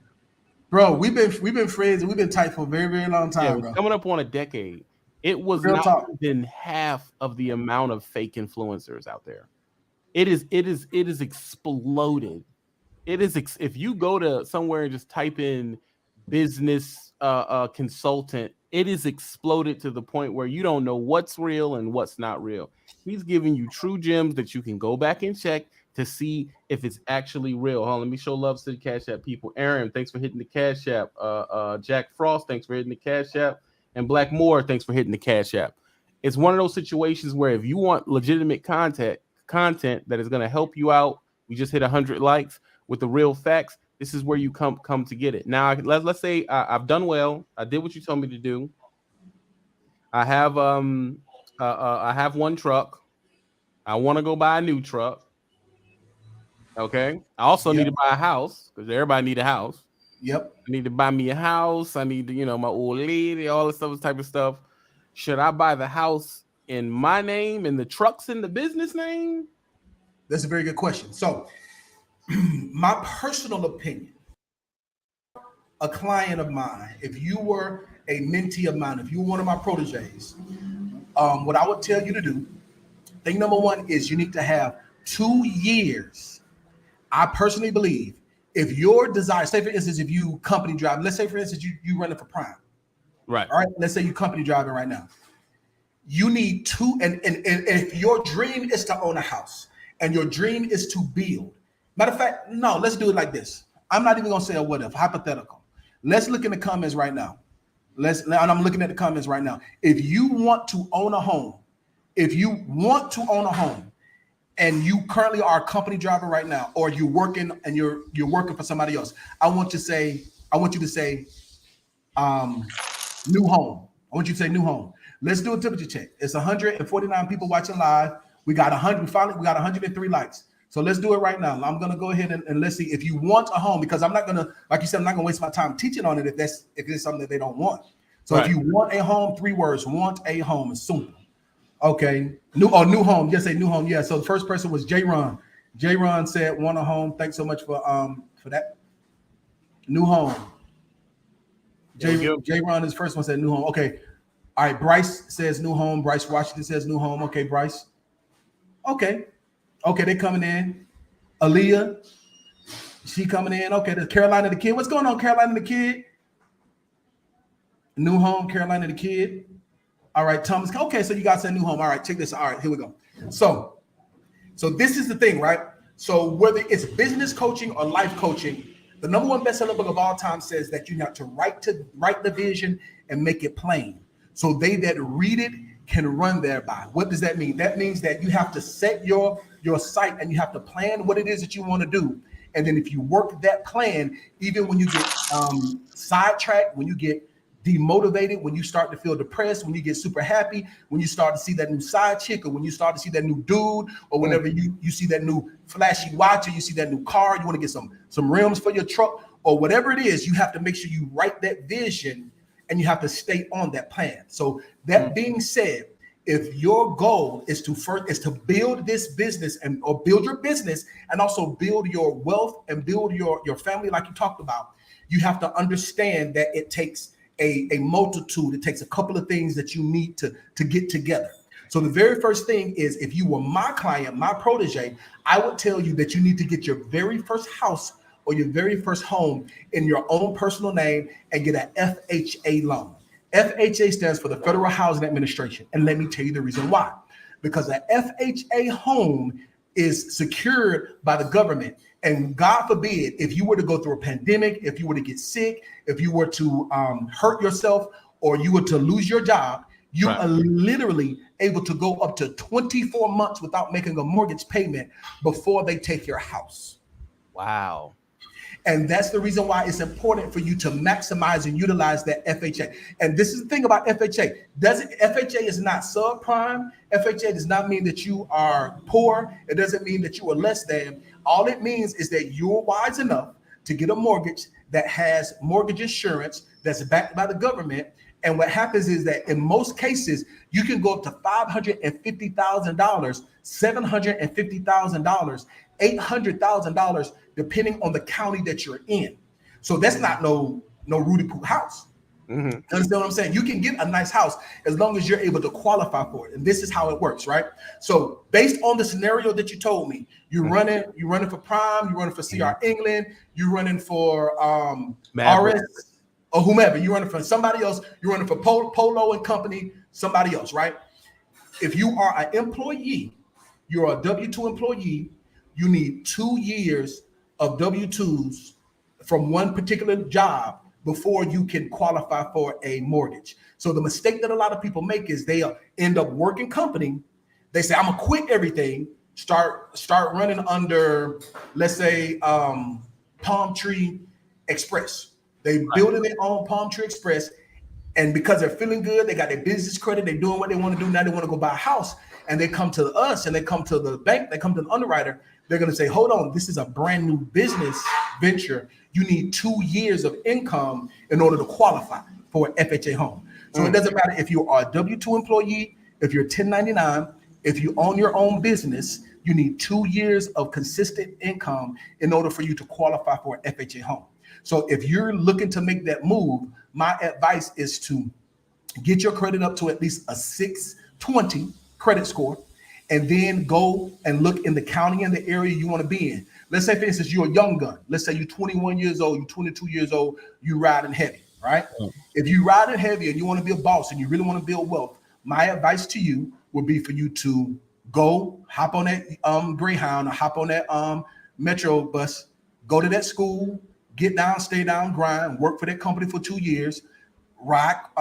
Bro, we've been friends and we've been tight for a very, very long time, bro. Coming up on a decade. It was not even half of the amount of fake influencers out there. It is exploded. It is if you go to somewhere and just type in business consultant, it is exploded to the point where you don't know what's real and what's not real. He's giving you true gems that you can go back and check to see if it's actually real. Hold on, let me show love to the Cash App people. Aaron, thanks for hitting the Cash App. Jack Frost, thanks for hitting the Cash App. And Blackmore, thanks for hitting the Cash App. It's one of those situations where if you want legitimate content that is going to help you out, we just hit 100 likes with the real facts. This is where you come to get it. Now, let's say I've done well. I did what you told me to do. I have one truck. I want to go buy a new truck. Okay. I also need to buy a house because everybody need a house. Yep. I need to buy me a house. I need to, my old lady, all this type of stuff. Should I buy the house in my name and the trucks in the business name? That's a very good question. So my personal opinion, a client of mine, if you were a mentee of mine, if you were one of my proteges, what I would tell you to do, thing number one is you need to have 2 years. I personally believe if your desire, say for instance, if you company driving, let's say for instance, you running for Prime. Right. All right. Let's say you company driving right now. You need and if your dream is to own a house and your dream is to build. Matter of fact, no, let's do it like this. I'm not even gonna say a what if, hypothetical. Let's look in the comments right now. And I'm looking at the comments right now. If you want to own a home, and you currently are a company driver right now, or you're working and you're working for somebody else, I want you to say new home. I want you to say new home. Let's do a temperature check. It's 149 people watching live. We got 103 likes. So let's do it right now. I'm gonna go ahead and let's see if you want a home, because I'm not gonna, like you said, I'm not gonna waste my time teaching on it if it's something that they don't want. So If you want a home, 3 words, want a home. It's simple. Okay. New home. Yes, a new home. Yeah. So the first person was J Ron. J Ron said want a home. Thanks so much for that. New home. J Ron is first one said new home. Okay. All right. Bryce says new home. Bryce Washington says new home. Okay, Bryce. Okay. Okay, they coming in. Aaliyah, she coming in. Okay, the Carolina the Kid. What's going on, Carolina the Kid? New home, Carolina the Kid. All right, Thomas. Okay, so you guys said new home. All right, check this. All right, here we go. So this is the thing, right? So whether it's business coaching or life coaching, the number one bestseller book of all time says that you have to write the vision and make it plain, so they that read it can run thereby. What does that mean? That means that you have to set your sight and you have to plan what it is that you want to do. And then if you work that plan, even when you get sidetracked, when you get demotivated, when you start to feel depressed, when you get super happy, when you start to see that new side chick, or when you start to see that new dude, or whenever you see that new flashy watch, or you see that new car, you want to get some rims for your truck, or whatever it is, you have to make sure you write that vision and you have to stay on that plan. So that being said, if your goal is to build this business or build your business and also build your wealth and build your family, like you talked about, you have to understand that it takes a multitude. It takes a couple of things that you need to get together. So the very first thing is, if you were my client, my protege, I would tell you that you need to get your very first house or your very first home in your own personal name and get an FHA loan. FHA stands for the Federal Housing Administration. And let me tell you the reason why. Because an FHA home is secured by the government. And God forbid, if you were to go through a pandemic, if you were to get sick, if you were to hurt yourself, or you were to lose your job, you are literally able to go up to 24 months without making a mortgage payment before they take your house. Wow. And that's the reason why it's important for you to maximize and utilize that FHA. And this is the thing about FHA. FHA is not subprime. FHA does not mean that you are poor. It doesn't mean that you are less than. All it means is that you're wise enough to get a mortgage that has mortgage insurance that's backed by the government. And what happens is that in most cases, you can go up to $550,000, $750,000, $800,000, depending on the county that you're in. So that's not no Rudy Poo house. Mm-hmm. You understand what I'm saying? You can get a nice house as long as you're able to qualify for it. And this is how it works, right? So based on the scenario that you told me, you're running for Prime, you're running for CR England, you're running for RS or whomever, you're running for somebody else, you're running for Polo and Company, somebody else, right? If you are an employee, you're a W-2 employee, you need 2 years of W-2s from one particular job before you can qualify for a mortgage. So the mistake that a lot of people make is they end up working company. They say, I'm gonna quit everything, start running under, let's say, Palm Tree Express. They building their own Palm Tree Express, and because they're feeling good, they got their business credit, they're doing what they want to do. Now they want to go buy a house, and they come to us, and they come to the bank, they come to the underwriter. They're going to say, hold on, this is a brand new business venture. You need 2 years of income in order to qualify for an FHA home. So it doesn't matter if you are a W-2 employee, if you're 1099, if you own your own business, you need 2 years of consistent income in order for you to qualify for an FHA home. So if you're looking to make that move, my advice is to get your credit up to at least a 620 credit score, and then go and look in the county and the area you want to be in. Let's say, for instance, you're a young gun. Let's say you're 21 years old, you're 22 years old, you riding heavy, right? If you riding heavy and you want to be a boss and you really want to build wealth, my advice to you would be for you to go hop on that Greyhound or hop on that Metro bus, go to that school, get down, stay down, grind, work for that company for 2 years, rock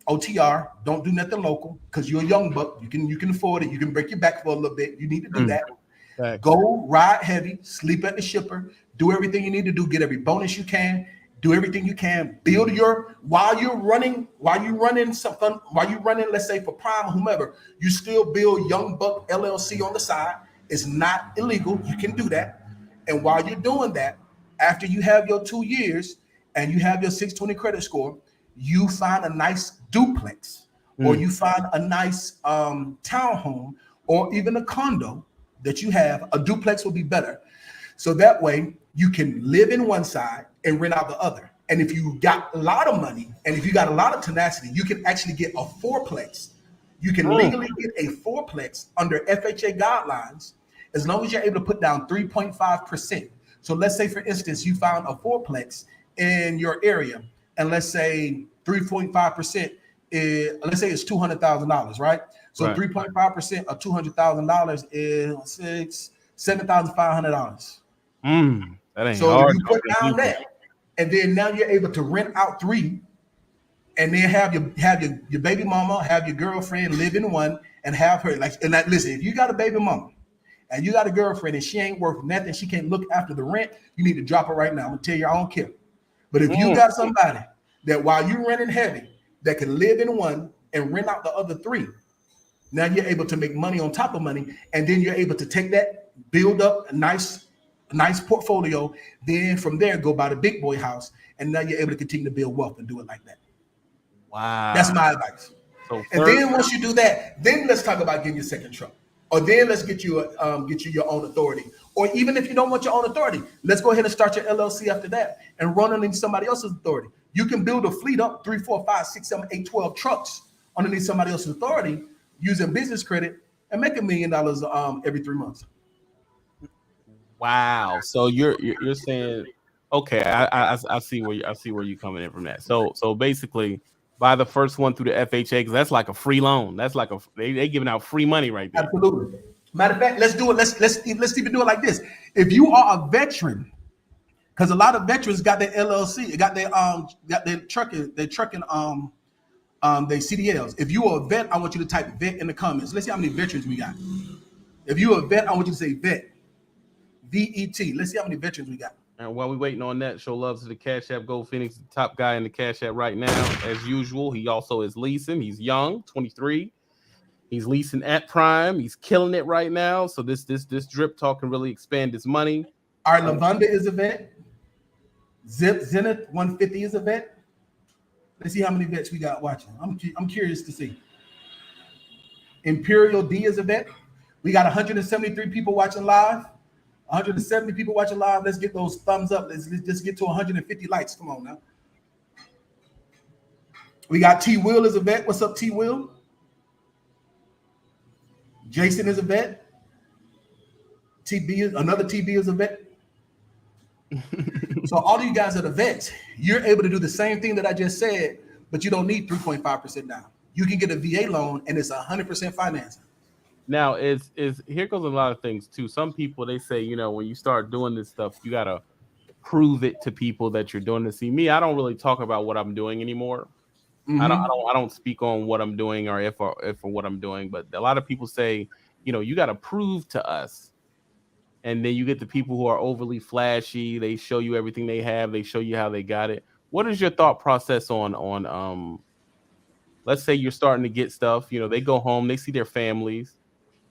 OTR, don't do nothing local because you're a young buck. You can afford it. You can break your back for a little bit. You need to do that. Right. Go ride heavy, sleep at the shipper, do everything you need to do, get every bonus you can, do everything you can, build while you're running, let's say for Prime or whomever, you still build Young Buck LLC on the side. It's not illegal. You can do that. And while you're doing that, after you have your 2 years and you have your 620 credit score, you find a nice duplex or you find a nice townhome, or even a condo that you have, a duplex will be better. So that way you can live in one side and rent out the other. And if you got a lot of money and if you got a lot of tenacity, you can actually get a fourplex. You can legally get a fourplex under FHA guidelines as long as you're able to put down 3.5%. So let's say, for instance, you found a fourplex in your area, and let's say 3.5% is, let's say it's $200,000, right? So 3.5% of $200,000 is $7,500. That ain't so hard. You put down that, and then now you're able to rent out 3, and then have your baby mama, have your girlfriend live in one, and have her listen, if you got a baby mama and you got a girlfriend and she ain't worth nothing, she can't look after the rent, you need to drop her right now. I'm gonna tell you, I don't care. But if you got somebody that while you renting heavy that can live in one and rent out the other 3, now you're able to make money on top of money, and then you're able to take that, build up a nice portfolio, then from there go buy the big boy house, and now you're able to continue to build wealth and do it like that. Wow. That's my advice. So and then once you do that, then let's talk about getting your second truck. Or then let's get you your own authority. Or even if you don't want your own authority, let's go ahead and start your LLC after that and run underneath somebody else's authority. You can build a fleet up 3, 4, 5, 6, 7, 8, 12 trucks underneath somebody else's authority using business credit and make $1 million every 3 months. Wow. So you're saying, okay, I see where you're coming in from that. So basically, buy the first one through the FHA, because that's like a free loan. That's like they giving out free money right there. Absolutely. Matter of fact, let's do it. Let's even do it like this. If you are a veteran, because a lot of veterans got their LLC, got their trucking their CDLs. If you are a vet, I want you to type vet in the comments. Let's see how many veterans we got. If you are a vet, I want you to say vet. VET. Let's see how many veterans we got. And while we're waiting on that, show love to the Cash App. Gold Phoenix, the top guy in the Cash App right now, as usual. He also is leasing. He's young, 23. He's leasing at Prime. He's killing it right now. So this drip talk can really expand his money. All right, Lavonda is a vet. Zenith 150 is a vet. Let's see how many vets we got watching. I'm curious to see. Imperial D is a vet. We got 173 people watching live. 170 people watching live. Let's get those thumbs up. Let's just get to 150 likes. Come on now. We got T Will is a vet. What's up, T Will? Jason is a vet. Another TB is a vet. So all of you guys are the vets. You're able to do the same thing that I just said, but you don't need 3.5% down. You can get a VA loan and it's 100% financing. Now, is here goes a lot of things too. Some people, they say, when you start doing this stuff, you gotta prove it to people that you're doing this. See, me, I don't really talk about what I'm doing anymore. Mm-hmm. I don't speak on what I'm doing or if or what I'm doing. But a lot of people say, you gotta prove to us. And then you get the people who are overly flashy. They show you everything they have. They show you how they got it. What is your thought process on let's say you're starting to get stuff, they go home, they see their families.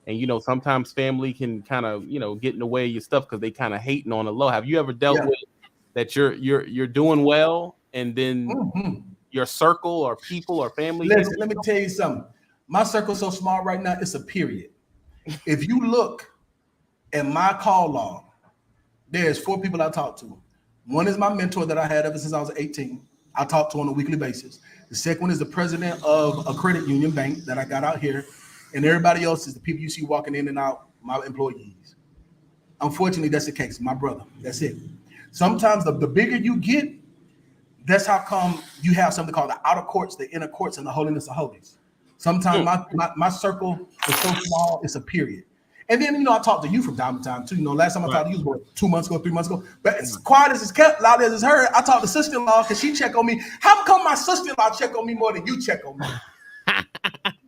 And, sometimes family can kind of, get in the way of your stuff because they kind of hating on the low. Have you ever dealt with that you're doing well and then your circle or people or family? Listen, let me tell you something. My circle's so small right now, it's a period. If you look at my call log, there's 4 people I talk to. One is my mentor that I had ever since I was 18. I talk to on a weekly basis. The second one is the president of a credit union bank that I got out here. And everybody else is the people you see walking in and out, my employees. Unfortunately, that's the case. My brother, that's it. Sometimes the bigger you get, that's how come you have something called the outer courts, the inner courts, and the holiness of holies. Sometimes my circle is so small, it's a period. And then, I talk to you from time to time too. Last time I talked to you was 2 months ago, 3 months ago. But as quiet as it's kept, loud as it's heard, I talked to sister-in-law because she check on me. How come my sister-in-law check on me more than you check on me?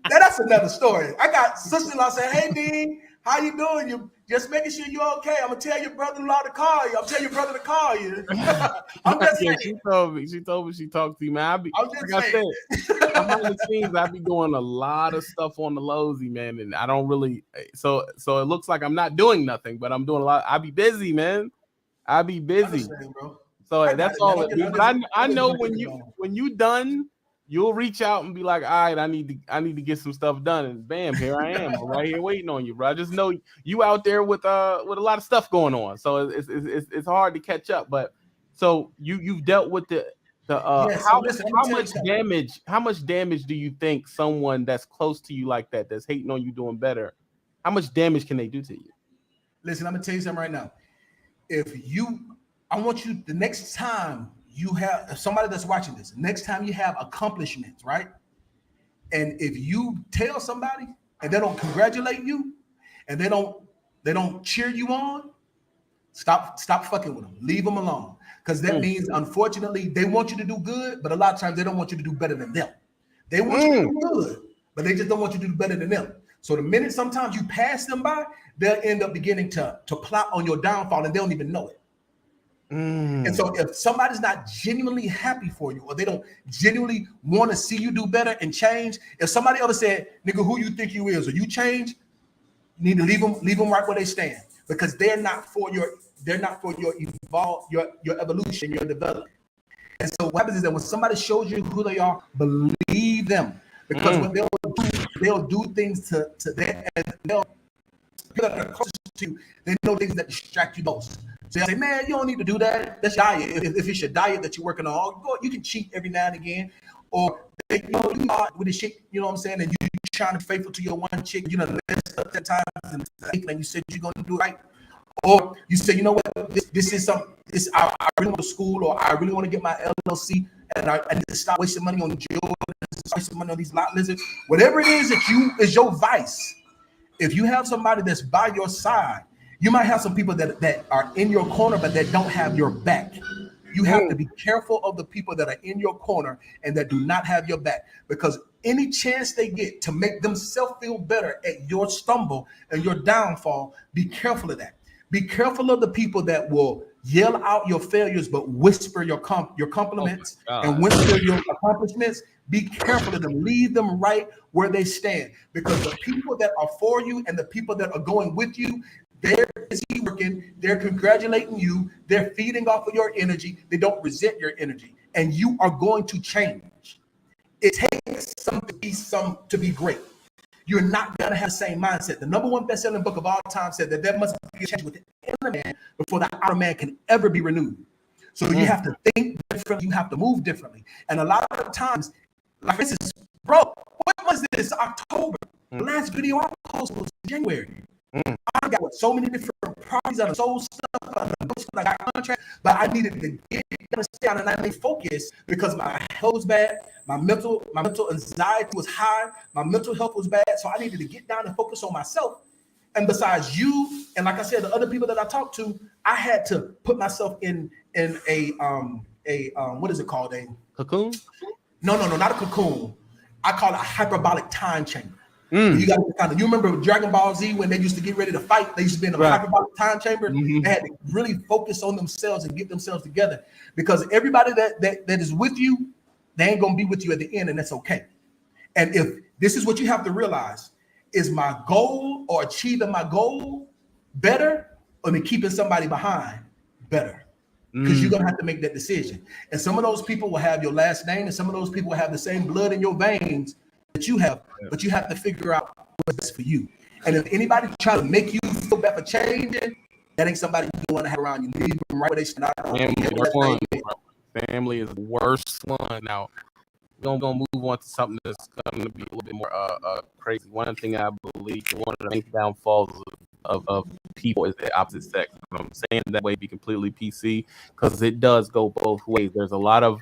That's another story. I got sister-in-law saying, "Hey, Dean, how you doing? You just making sure you're okay. I'm gonna tell your brother-in-law to call you. I'm telling your brother to call you." I'm just saying. She told me she talked to you, man. I'm behind the scenes, I be doing a lot of stuff on the lowsy, man, and I don't really. So it looks like I'm not doing nothing, but I'm doing a lot. I be busy, man. I be busy. Bro. So that's all. But I know when you done you'll reach out and be like, all right, I need to get some stuff done, and bam, here I am. I'm right here waiting on you, bro. I just know you out there with a lot of stuff going on, so it's hard to catch up. But so you've dealt with the how much damage do you think someone that's close to you like that's hating on you doing better, how much damage can they do to you? Listen, I'm gonna tell you something right now. I want you, the next time you have somebody that's watching this, next time you have accomplishments, right? And if you tell somebody and they don't congratulate you and they don't cheer you on, stop fucking with them. Leave them alone. Because that means, unfortunately, they want you to do good, but a lot of times they don't want you to do better than them. They want you to do good, but they just don't want you to do better than them. So the minute sometimes you pass them by, they'll end up beginning to plot on your downfall and they don't even know it. And so if somebody's not genuinely happy for you, or they don't genuinely want to see you do better and change, if somebody ever said, nigga, who you think you is, or you change, you need to leave them right where they stand, because they're not for your evolution, your development. And so what happens is that when somebody shows you who they are, believe them, because when they'll do things to them, and they'll people that are closest to you, they know things that distract you most. So they say, man, you don't need to do that. That's your diet. If it's your diet that you're working on, you can cheat every now and again. Or you with the shit, you know what I'm saying? And you trying to be faithful to your one chick, you know, messed up 10 times and you said you're gonna do it right. Or you say, you know what, this is something. I really want to school, or I really want to get my LLC, and I need to stop wasting money on Jill, wasting money on these lot lizards. Whatever it is that is your vice. If you have somebody that's by your side, you might have some people that are in your corner, but that don't have your back. You have to be careful of the people that are in your corner and that do not have your back, because any chance they get to make themselves feel better at your stumble and your downfall, be careful of that. Be careful of the people that will yell out your failures but whisper your compliments and whisper your accomplishments. Be careful of them. Leave them right where they stand, because the people that are for you and the people that are going with you, they're busy working, they're congratulating you, they're feeding off of your energy, they don't resent your energy, and you are going to change. It takes some to be great. You're not going to have the same mindset. The number one best-selling book of all time said that there must be a change within the inner man before the outer man can ever be renewed. So you have to think differently, you have to move differently. And a lot of times, like this is, bro, what was this? October. The last video I posted was January. I got so many different properties on the soul stuff, I got contract, but I needed to get down and I made focus because my health was bad, my mental anxiety was high, my mental health was bad, so I needed to get down and focus on myself. And besides you, and like I said, the other people that I talked to, I had to put myself in a what is it called? A cocoon? No, not a cocoon. I call it a hyperbolic time chamber. You got to kind of, you remember Dragon Ball Z when they used to get ready to fight, they used to be in a hyperbolic time chamber. They had to really focus on themselves and get themselves together, because everybody that is with you, they ain't gonna be with you at the end, and that's okay. And if this is what you have to realize, is my goal or achieving my goal better, or me keeping somebody behind better? Because you're gonna have to make that decision. And some of those people will have your last name, and some of those people will have the same blood in your veins that you have, but you have to figure out what's best for you. And if anybody try to make you feel bad for changing, that ain't somebody you want to have around you. Leave them right where they stand. Family is the worst one. Now we're gonna move on to something that's going to be a little bit more crazy. One thing I believe, one of the main downfalls of people is the opposite sex. I'm saying that way, be completely PC, because it does go both ways. There's a lot of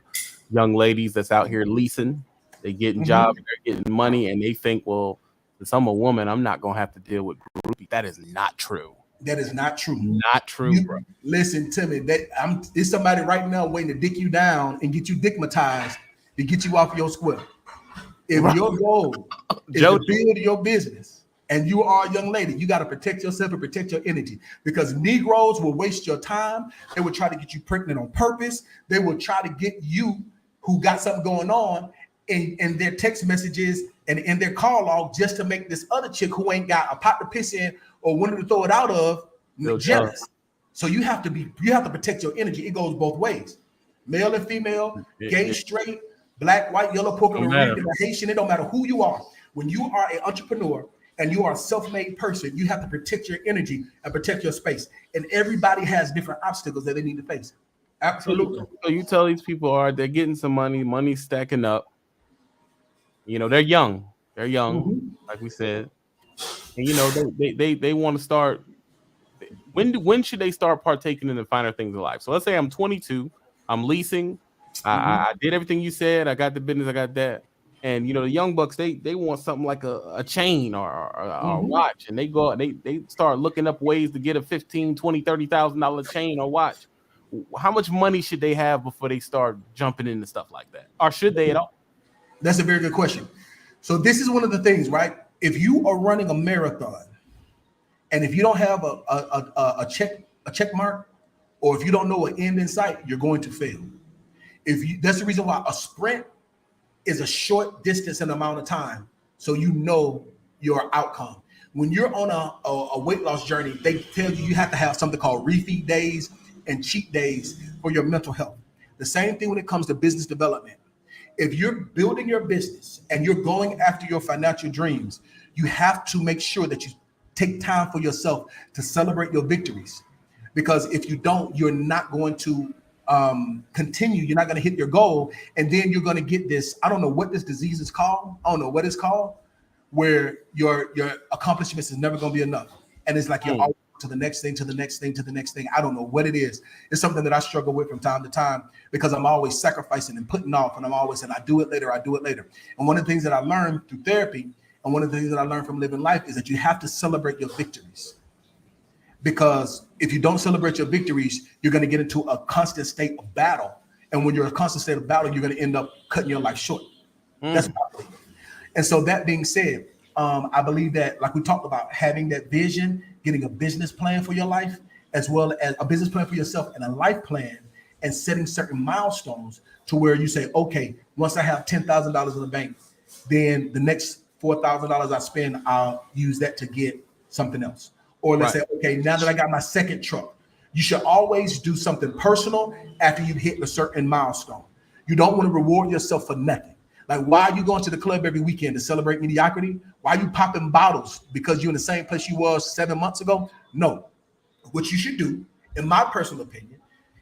young ladies that's out here leasing. They getting jobs, they're getting money, and they think, well, since I'm a woman, I'm not gonna have to deal with groupies. That is not true. That is not true. Not true, bro. Listen to me. It's somebody right now waiting to dick you down and get you dickmatized to get you off your square. If your goal is to build your business and you are a young lady, you got to protect yourself and protect your energy, because Negroes will waste your time. They will try to get you pregnant on purpose. They will try to get you who got something going on in their text messages and in their call log, just to make this other chick who ain't got a pot to piss in or wanted to throw it out of jealous. So you have to protect your energy. It goes both ways, male and female, gay, straight, Black, white, yellow, Puerto Don't matter. Rican, Haitian, it don't matter who you are. When you are an entrepreneur and you are a self-made person, you have to protect your energy and protect your space. And everybody has different obstacles that they need to face. Absolutely. So you tell these people, they're getting some money's stacking up. You know, they're young, like we said, and you know they want to start. When should they start partaking in the finer things of life? So let's say I'm 22, I'm leasing, I did everything you said, I got the business, I got that, and you know the young bucks they want something like a chain or a watch, and they go they start looking up ways to get a $15,000, $20,000, $30,000 chain or watch. How much money should they have before they start jumping into stuff like that, or should they at all? That's a very good question. So this is one of the things, right? If you are running a marathon, and if you don't have a check mark, or if you don't know an end in sight, you're going to fail. That's the reason why a sprint is a short distance and amount of time, so you know your outcome. When you're on a weight loss journey, they tell you have to have something called refeed days and cheat days for your mental health. The same thing when it comes to business development. If you're building your business and you're going after your financial dreams, you have to make sure that you take time for yourself to celebrate your victories. Because if you don't, you're not going to continue. You're not going to hit your goal. And then you're going to get this, I don't know what this disease is called. I don't know what it's called, where your accomplishments is never going to be enough. And it's like you're always to the next thing, to the next thing, to the next thing. I don't know what it is. It's something that I struggle with from time to time because I'm always sacrificing and putting off. And I'm always saying, I do it later. And one of the things that I learned through therapy and one of the things that I learned from living life is that you have to celebrate your victories. Because if you don't celebrate your victories, you're going to get into a constant state of battle. And when you're in a constant state of battle, you're going to end up cutting your life short. That's what I believe. And so that being said, I believe that, like we talked about, having that vision, getting a business plan for your life, as well as a business plan for yourself and a life plan, and setting certain milestones to where you say, okay, once I have $10,000 in the bank, then the next $4,000 I spend, I'll use that to get something else. Or let's say, okay, now that I got my second truck, you should always do something personal after you hit a certain milestone. You don't want to reward yourself for nothing. Like, why are you going to the club every weekend to celebrate mediocrity? Why are you popping bottles because you're in the same place you was 7 months ago? No. What you should do, in my personal opinion,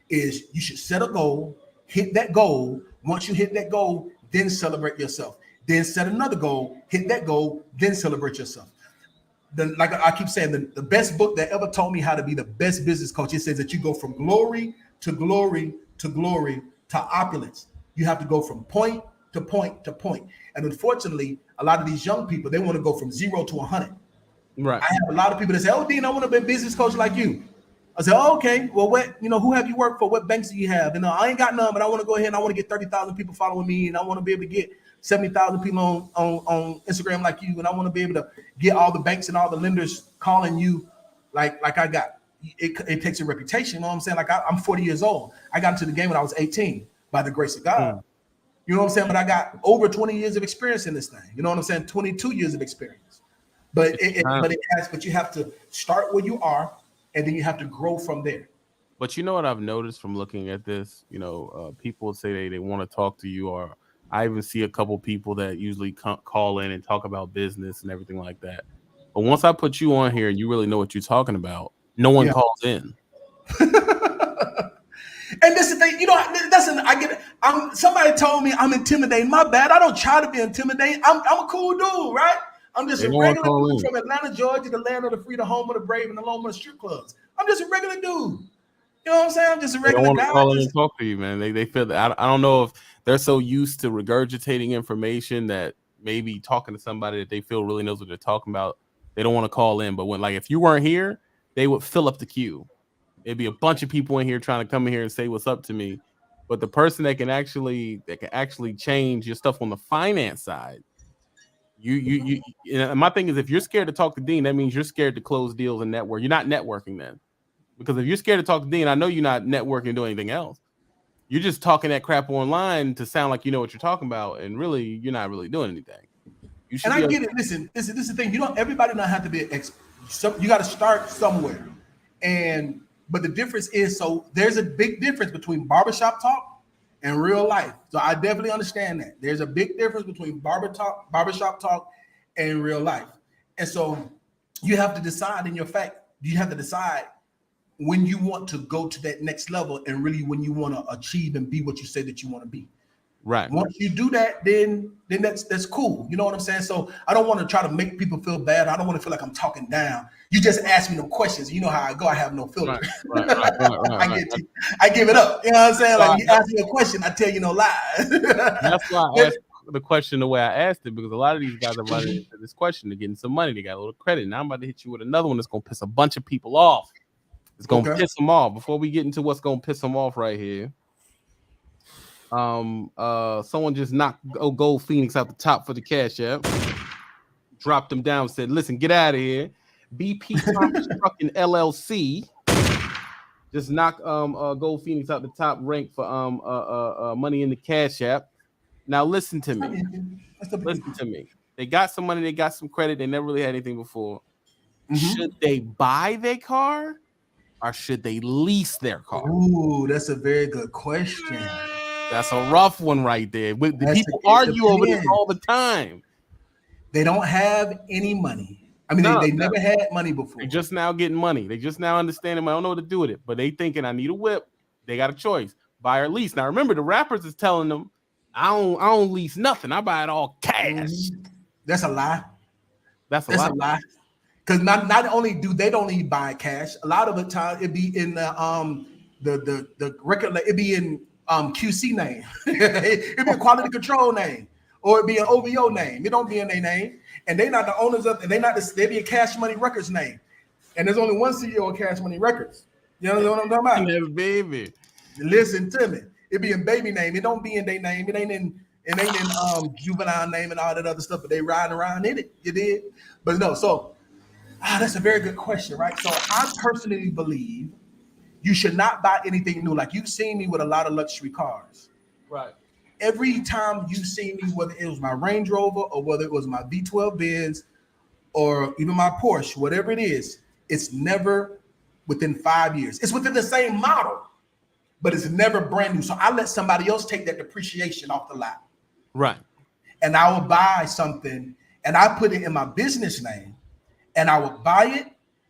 is you should set a goal, hit that goal. Once you hit that goal, then celebrate yourself. Then set another goal, hit that goal, then celebrate yourself. Like I keep saying, the best book that ever taught me how to be the best business coach, it says that you go from glory to glory to glory to opulence. You have to go from point to point to point. And unfortunately, a lot of these young people, they want to go from 0 to 100. Right. I have a lot of people that say, oh, Dean, I want to be a business coach like you. I say, oh, okay, well, who have you worked for? What banks do you have? And I ain't got none, but I want to go ahead and I want to get 30,000 people following me, and I want to be able to get 70,000 people on Instagram like you, and I want to be able to get all the banks and all the lenders calling you like I got. It takes a reputation, you know what I'm saying? Like I'm 40 years old. I got into the game when I was 18 by the grace of God. You know what I'm saying? But I got over 20 years of experience in this thing. You know what I'm saying? 22 years of experience. But you have to start where you are, and then you have to grow from there. But you know what I've noticed from looking at this? People say they want to talk to you, or I even see a couple people that usually call in and talk about business and everything like that. But once I put you on here and you really know what you're talking about, no one calls in. And this is the thing, I get it. Somebody told me I'm intimidating. My bad. I don't try to be intimidating. I'm a cool dude, right? I'm just a regular dude from Atlanta, Georgia, the land of the free, the home of the brave, and the home of the strip clubs. I'm just a regular dude. You know what I'm saying? I'm just a regular guy. They don't want to call in and talk to you, man. They feel that. I don't know if they're so used to regurgitating information that maybe talking to somebody that they feel really knows what they're talking about, they don't want to call in. But if you weren't here, they would fill up the queue. It'd be a bunch of people in here trying to come in here and say what's up to me. But the person that can actually change your stuff on the finance side, you my thing is, if you're scared to talk to Dean, that means you're scared to close deals and network. You're not networking then. Because if you're scared to talk to Dean, I know you're not networking and doing anything else. You're just talking that crap online to sound like you know what you're talking about, and really, you're not really doing anything. And I get it. Listen, this is the thing. Everybody don't have to be an expert. You got to start somewhere. But the difference is, so there's a big difference between barbershop talk in real life. So I definitely understand that. There's a big difference between barbershop talk and real life. And so you have to decide you have to decide when you want to go to that next level and really when you want to achieve and be what you say that you want to be. Right. Once you do that, then that's cool. You know what I'm saying? So I don't want to try to make people feel bad. I don't want to feel like I'm talking down. You just ask me no questions. You know how I go. I have no filter. Right. I give it up. You know what I'm saying? Like, you ask me a question, I tell you no lies. That's why I asked the question the way I asked it, because a lot of these guys are running into this question. They're getting some money. They got a little credit. Now I'm about to hit you with another one that's going to piss a bunch of people off. It's going to piss them off. Before we get into what's going to piss them off right here, someone just knocked Gold Phoenix out the top for the cash app, dropped him down, said, listen, get out of here. BP Thomas Trucking LLC just knocked Gold Phoenix out the top rank for money in the cash app. Now listen to me. They got some money, they got some credit, they never really had anything before. Should they buy their car or should they lease their car? Ooh, that's a very good question. That's a rough one right there. The people argue over this all the time. They don't have any money. I mean, they never had money before. They're just now getting money. They just now understanding. I don't know what to do with it, but they thinking I need a whip. They got a choice: buy or lease. Now remember, the rappers is telling them, I don't lease nothing. I buy it all cash. That's a lie. That's a lie. Because not only do they don't need buy cash, a lot of the time it be in the record. It be in QC name. It be a quality control name, or it be an OVO name. It don't be in their name, and they not the owners of. They be a Cash Money Records name, and there's only one CEO of Cash Money Records. You know what I'm talking about? Baby, listen to me. It be in baby name. It don't be in their name. It ain't in juvenile name and all that other stuff. But they riding around in it. You did, but no. So that's a very good question, right? So I personally believe you should not buy anything new. Like, you've seen me with a lot of luxury cars. Right. Every time you see me, whether it was my Range Rover or whether it was my V12 Benz or even my Porsche, whatever it is, it's never within 5 years. It's within the same model, but it's never brand new. So I let somebody else take that depreciation off the lot. Right. And I will buy something and I put it in my business name and I would buy it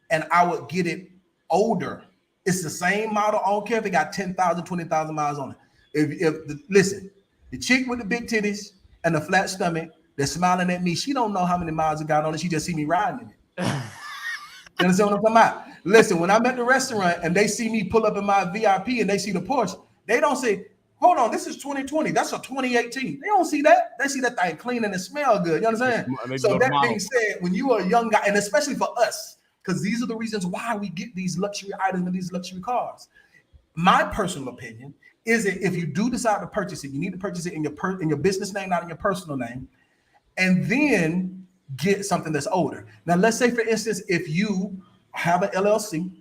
and I would get it older. It's the same model. I don't care if it got 10,000, 20,000 miles on it. Listen, the chick with the big titties and the flat stomach that's smiling at me, she don't know how many miles it got on it. She just see me riding in it. You understand what I'm talking about? Listen, when I'm at the restaurant and they see me pull up in my VIP and they see the Porsche, they don't say, hold on, this is 2020. That's a 2018. They don't see that. They see that thing clean and it smell good. You understand? So that being said, when you are a young guy, and especially for us, because these are the reasons why we get these luxury items and these luxury cars. My personal opinion is that if you do decide to purchase it, you need to purchase it in your business name, not in your personal name, and then get something that's older. Now, let's say, for instance, if you have an LLC,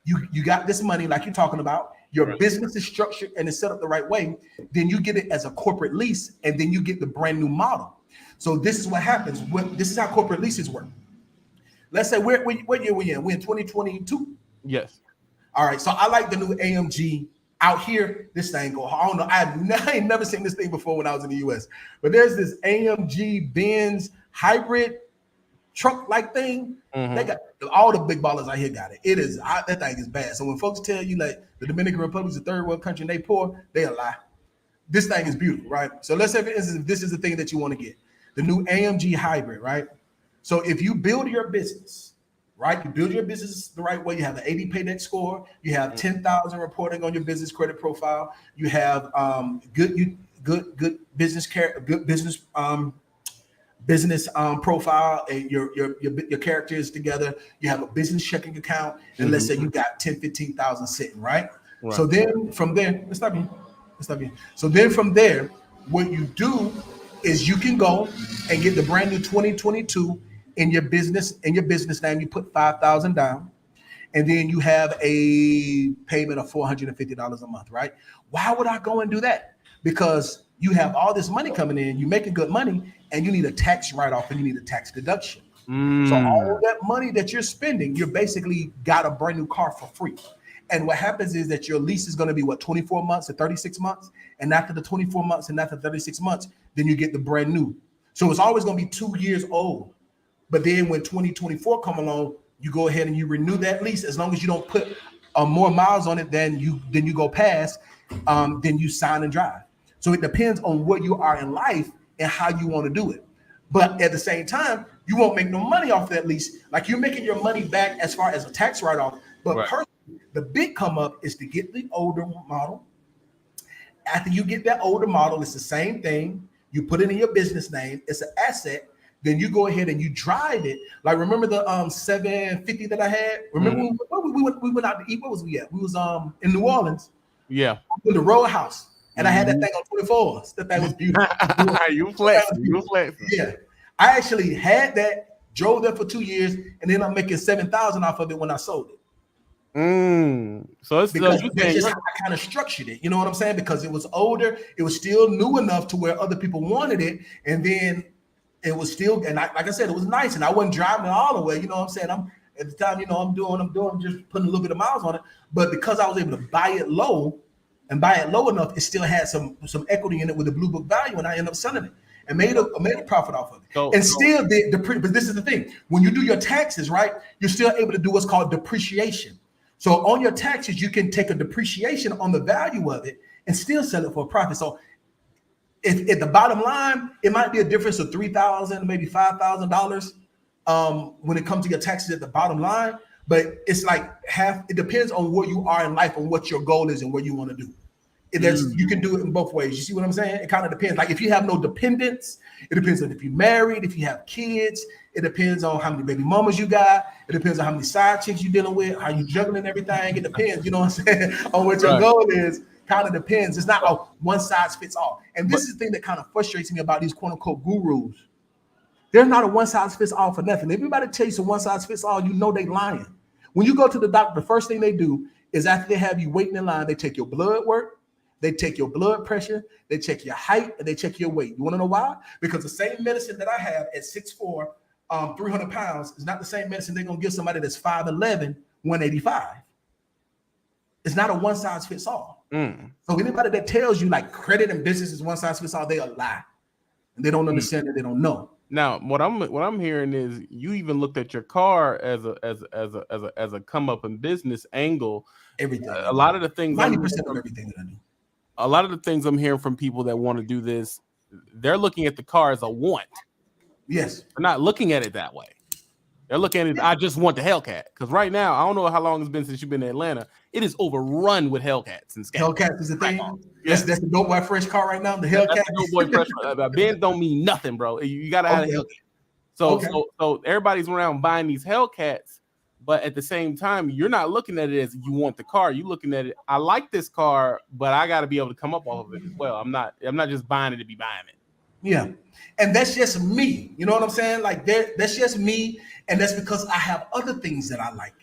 you got this money like you're talking about, your business is structured and is set up the right way, then you get it as a corporate lease, and then you get the brand new model. So this is what happens. This is how corporate leases work. Let's say what year we in? We're in 2022. Yes. All right. So I like the new AMG out here. This thing go. I don't know. I ain't never seen this thing before when I was in the US. But there's this AMG Benz hybrid truck-like thing. They got all the big ballers out here. Got it. That thing is bad. So when folks tell you like the Dominican Republic is a third world country and they poor, they a lie. This thing is beautiful, right? So let's say, for instance, if this is the thing that you want to get, the new AMG hybrid, right? So if you build your business, right? You build your business the right way. You have the 80 paydex score. You have 10,000 reporting on your business credit profile. You have good business business profile. And your character is together. You have a business checking account, and let's say you got 10, 15,000 sitting, right? So then from there, let's stop here. So then from there, what you do is you can go and get the brand new 2022 in your business name. You put 5,000 down, and then you have a payment of $450 a month, right? Why would I go and do that? Because you have all this money coming in, you're making good money, and you need a tax write-off and you need a tax deduction. So all that money that you're spending, you're basically got a brand new car for free. And what happens is that your lease is going to be 24 months to 36 months. And after the 24 months and after 36 months, then you get the brand new. So it's always going to be 2 years old. But then when 2024 come along, you go ahead and you renew that lease. As long as you don't put more miles on it than you go past, then you sign and drive. So it depends on where you are in life and how you want to do it. But at the same time, you won't make no money off that lease. Like you're making your money back as far as a tax write-off. But personally, the big come up is to get the older model. After you get that older model, it's the same thing. You put it in your business name. It's an asset. Then you go ahead and you drive it. Like remember the 750 that I had? Remember we went out to eat? What was we at? We was in New Orleans. Yeah. In the Roadhouse. And I had that thing on 24s. That thing was beautiful. You flexing. Yeah. I actually had that, drove there for 2 years, and then I'm making 7,000 off of it when I sold it. So it's because that's just how I kind of structured it. You know what I'm saying? Because it was older, it was still new enough to where other people wanted it, and then it was still, and like I said, it was nice, and I wasn't driving it all the way. You know what I'm saying? I'm at the time, I'm doing just putting a little bit of miles on it. But because I was able to buy it low and buy it low enough, it still had some equity in it with the blue book value, and I ended up selling it and made a profit off of it. But this is the thing: when you do your taxes, right, you're still able to do what's called depreciation. So on your taxes, you can take a depreciation on the value of it and still sell it for a profit. So if at the bottom line, it might be a difference of $3,000, maybe $5,000 when it comes to your taxes at the bottom line. But it's like it depends on where you are in life and what your goal is and what you want to do. You can do it in both ways. You see what I'm saying? It kind of depends. Like if you have no dependents, it depends on if you're married, if you have kids. It depends on how many baby mamas you got. It depends on how many side chicks you're dealing with, how you juggling everything. It depends, you know what I'm saying, on what your goal is. Kind of depends. It's not a one size fits all. And this is the thing that kind of frustrates me about these quote unquote gurus. They're not a one size fits all for nothing. Everybody tells you one size fits all, you know they lying. When you go to the doctor, the first thing they do is after they have you waiting in line, they take your blood work, they take your blood pressure, they check your height, and they check your weight. You want to know why? Because the same medicine that I have at 6'4", 300 pounds is not the same medicine they're going to give somebody that's 5'11", 185. It's not a one size fits all. So anybody that tells you like credit and business is one size fits all, they a lie. And they don't understand it, they don't know. Now, what I'm hearing is you even looked at your car as a come up in business angle. Everything. A lot of the things 90% of everything that I do. A lot of the things I'm hearing from people that want to do this, they're looking at the car as a want. Yes. They're not looking at it that way. They're looking at it, I just want the Hellcat. Because right now, I don't know how long it's been since you've been to Atlanta. It is overrun with Hellcats and scats. Hellcats is the thing. Yes. That's the dope boy fresh car right now. The Hellcat. That's the dope boy fresh. Ben don't mean nothing, bro. You gotta have a Hellcat. So everybody's around buying these Hellcats, but at the same time, you're not looking at it as you want the car. You're looking at it, I like this car, but I got to be able to come up off of it as well. I'm not just buying it to be buying it. Yeah. And that's just me. You know what I'm saying? Like that's just me. And that's because I have other things that I like.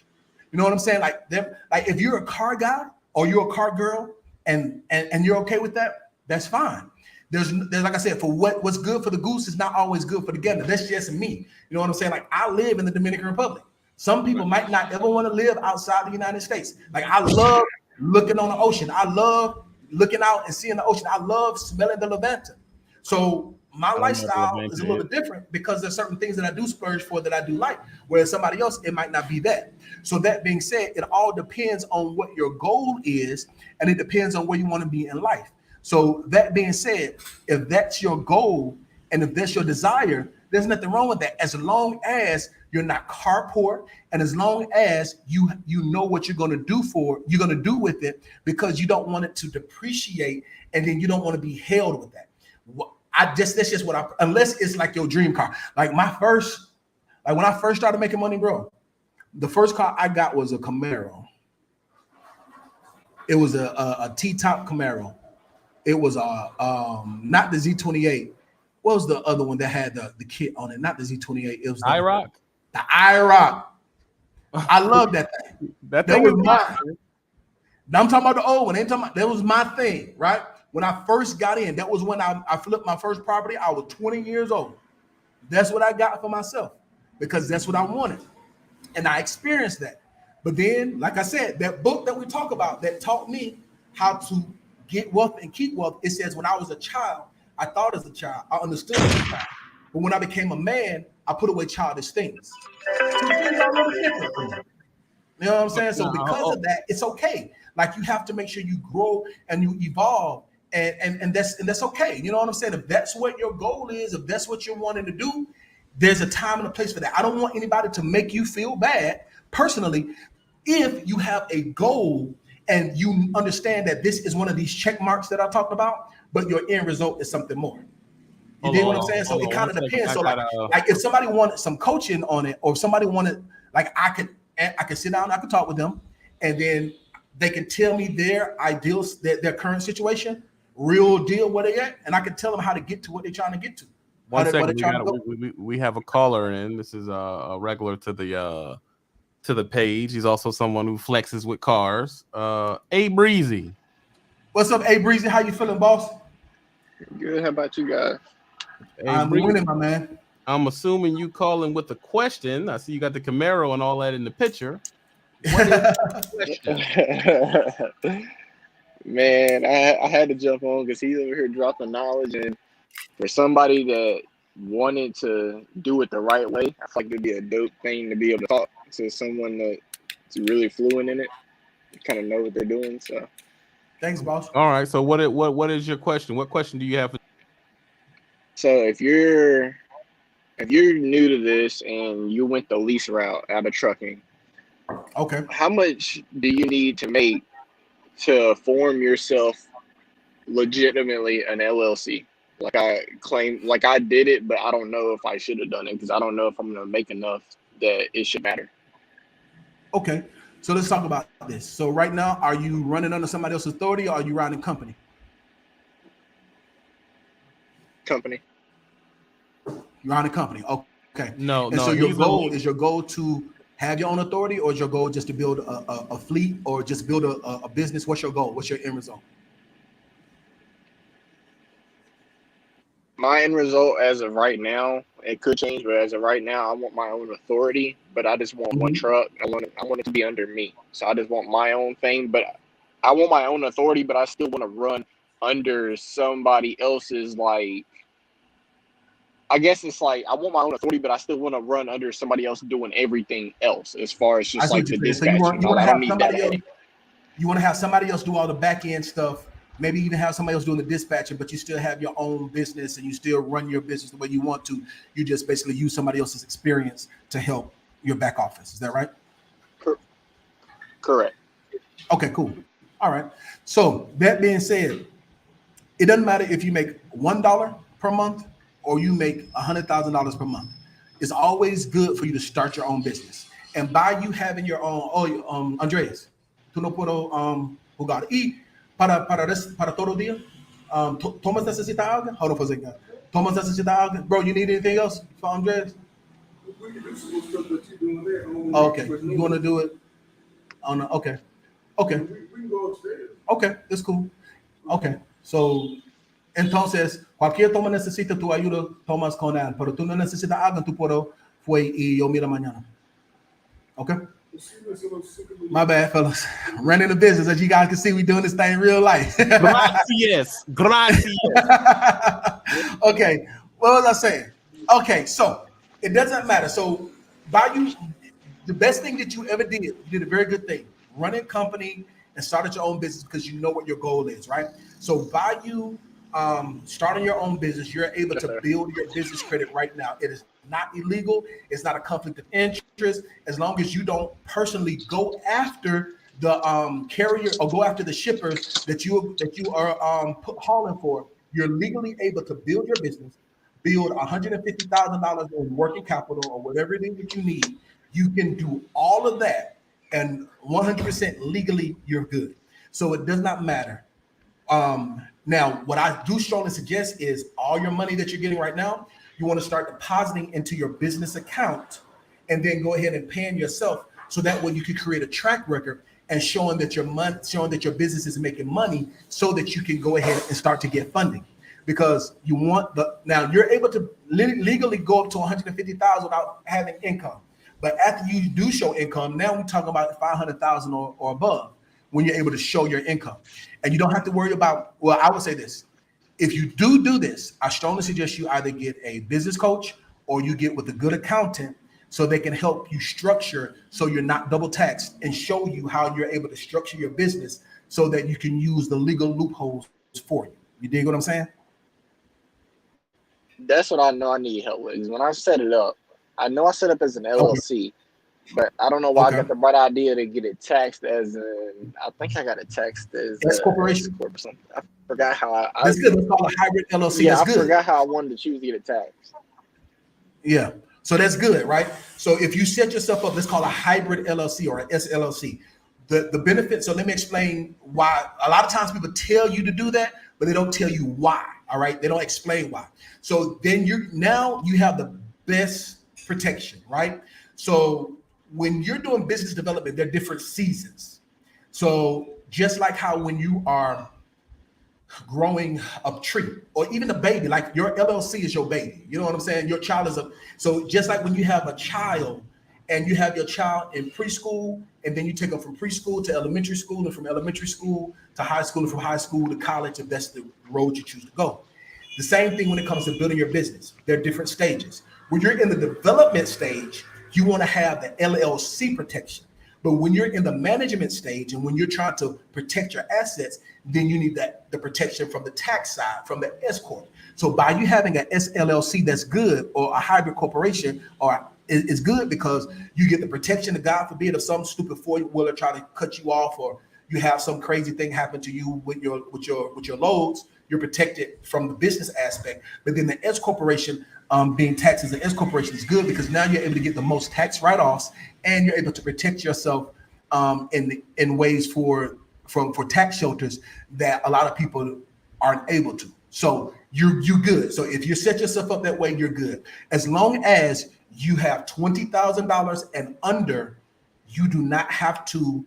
You know what I'm saying? Like if you're a car guy or you're a car girl and you're okay with that, that's fine. There's like I said, for what's good for the goose is not always good for the gander. That's just me. You know what I'm saying? Like I live in the Dominican Republic. Some people might not ever want to live outside the United States. Like I love looking on the ocean. I love looking out and seeing the ocean. I love smelling the lavender. So my lifestyle is a little bit different because there's certain things that I do splurge for that I do like, whereas somebody else, it might not be that. So that being said, it all depends on what your goal is, and it depends on where you want to be in life. So that being said, if that's your goal and if that's your desire, there's nothing wrong with that, as long as you're not car poor, and as long as you know what you're going to do with it, because you don't want it to depreciate, and then you don't want to be held with that. That's just what unless it's like your dream car. Like when I first started making money, bro, the first car I got was a Camaro. It was a T-top Camaro. It was not the Z28. What was the other one that had the kit on it? Not the Z28. It was the IROC. The IROC. I love that thing. that was mine. Now I'm talking about the old one. That was my thing, right? When I first got in, that was when I flipped my first property. I was 20 years old. That's what I got for myself because that's what I wanted. And I experienced that. But then, like I said, that book that we talk about that taught me how to get wealth and keep wealth, it says when I was a child, I thought as a child, I understood as a child. But when I became a man, I put away childish things. So things are a little different for me. You know what I'm saying? So because of that, it's okay. Like you have to make sure you grow and you evolve, and that's okay. You know what I'm saying? If that's what your goal is, if that's what you're wanting to do, there's a time and a place for that. I don't want anybody to make you feel bad personally if you have a goal and you understand that this is one of these check marks that I talked about, but your end result is something more. You dig what I'm saying? So it kind of depends. So like if somebody wanted some coaching on it, or if somebody wanted, like I could sit down, I could talk with them, and then they can tell me their ideals, their current situation, real deal where they at, and I can tell them how to get to what they're trying to get to. One second, we have a caller in. This is a regular to the page. He's also someone who flexes with cars. A Breezy. What's up, A Breezy? How you feeling, boss? Good. How about you guys? I'm winning, my man. I'm assuming you calling with a question. I see you got the Camaro and all that in the picture. What is the question? Man, I had to jump on because he's over here dropping knowledge, and for somebody that wanted to do it the right way, I feel like it'd be a dope thing to be able to talk to someone that's really fluent in it, kind of know what they're doing. So, thanks, boss. All right. So what is your question? What question do you have? So if you're new to this and you went the lease route out of trucking, okay, how much do you need to make to form yourself legitimately an LLC? Like I claim, like I did it, but I don't know if I should have done it because I don't know if I'm going to make enough that it should matter. Okay, so let's talk about this. So right now, are you running under somebody else's authority, or are you running company? Company. You're on a company. Okay. No. So your goal is your goal to have your own authority, or is your goal just to build a fleet, or just build a business? What's your goal? What's your end result? My end result as of right now, it could change, but as of right now, I want my own authority, but I just want one truck. I want it to be under me. So I just want my own thing, but I want my own authority, but I still want to run under somebody else's, like, I guess it's like I want my own authority, but I still want to run under somebody else doing everything else as far as just like the dispatching. So you want to have somebody else. You want to have somebody else do all the back end stuff. Maybe even have somebody else doing the dispatching, but you still have your own business and you still run your business the way you want to. You just basically use somebody else's experience to help your back office. Is that right? Correct. Okay, cool. All right. So that being said, it doesn't matter if you make $1 per month or you make $100,000 per month. It's always good for you to start your own business. And by you having your own, Andreas, tú no puedo jugar. Y para todo el día, Thomas necesita algo? Hold on for a second. Thomas necesita algo? Bro, you need anything else for Andreas? We can do some stuff that you're doing there. Okay, you want to do it on the, okay. We can go upstairs. Okay, that's cool. Okay, so entonces, cualquier toma necesita tu ayuda, tomas con él, pero tú no necesitas algo, tú puedo fue y yo mira mañana. Okay? My bad, fellas. Running the business, as you guys can see, we doing this thing in real life. Gracias. Okay, what was I saying? Okay, so it doesn't matter. So by you, the best thing that you ever did, you did a very good thing. Running a company and started your own business because you know what your goal is, right? So by you starting your own business, you're able to build your business credit right now. It is not illegal. It's not a conflict of interest. As long as you don't personally go after the carrier or go after the shippers that you are hauling for, you're legally able to build your business, build $150,000 in working capital or whatever it is that you need. You can do all of that, and 100% legally you're good. So it does not matter. Now, what I do strongly suggest is all your money that you're getting right now, you want to start depositing into your business account and then go ahead and paying yourself, so that way you can create a track record and showing that your business is making money, so that you can go ahead and start to get funding. Because you want now you're able to legally go up to $150,000 without having income. But after you do show income, now we're talking about 500,000 or above when you're able to show your income. And you don't have to worry about, well, I would say this. If you do this, I strongly suggest you either get a business coach or you get with a good accountant so they can help you structure so you're not double taxed and show you how you're able to structure your business so that you can use the legal loopholes for you. You dig what I'm saying? That's what I know I need help with. Is when I set it up, I know I set up as an LLC, but I don't know why I got the right idea to get it taxed as an. I think I got it taxed as S corporation or something. I forgot how I. That's good. It's called a hybrid LLC. Yeah, that's I good. forgot how I wanted to choose to get it taxed. Yeah, so that's good, right? So if you set yourself up, let's call a hybrid LLC or an SLLC. The benefit. So let me explain why. A lot of times people tell you to do that, but they don't tell you why. All right, they don't explain why. So then you have the best protection, right? So when you're doing business development, there are different seasons. So just like how when you are growing a tree or even a baby, like your LLC is your baby. You know what I'm saying? Your child is so just like when you have a child and you have your child in preschool and then you take them from preschool to elementary school and from elementary school to high school and from high school to college if that's the road you choose to go. The same thing when it comes to building your business. There are different stages. When you're in the development stage, you want to have the LLC protection. But when you're in the management stage and when you're trying to protect your assets, then you need the protection from the tax side, from the S corp. So by you having an SLLC that's good or a hybrid corporation or is good because you get the protection of God forbid if some stupid four-wheeler try to cut you off or you have some crazy thing happen to you with your loads, you're protected from the business aspect. But then the S corporation being taxed as an S corporation is good because now you're able to get the most tax write-offs and you're able to protect yourself in ways for tax shelters that a lot of people aren't able to. So you're good. So if you set yourself up that way, you're good. As long as you have $20,000 and under, you do not have to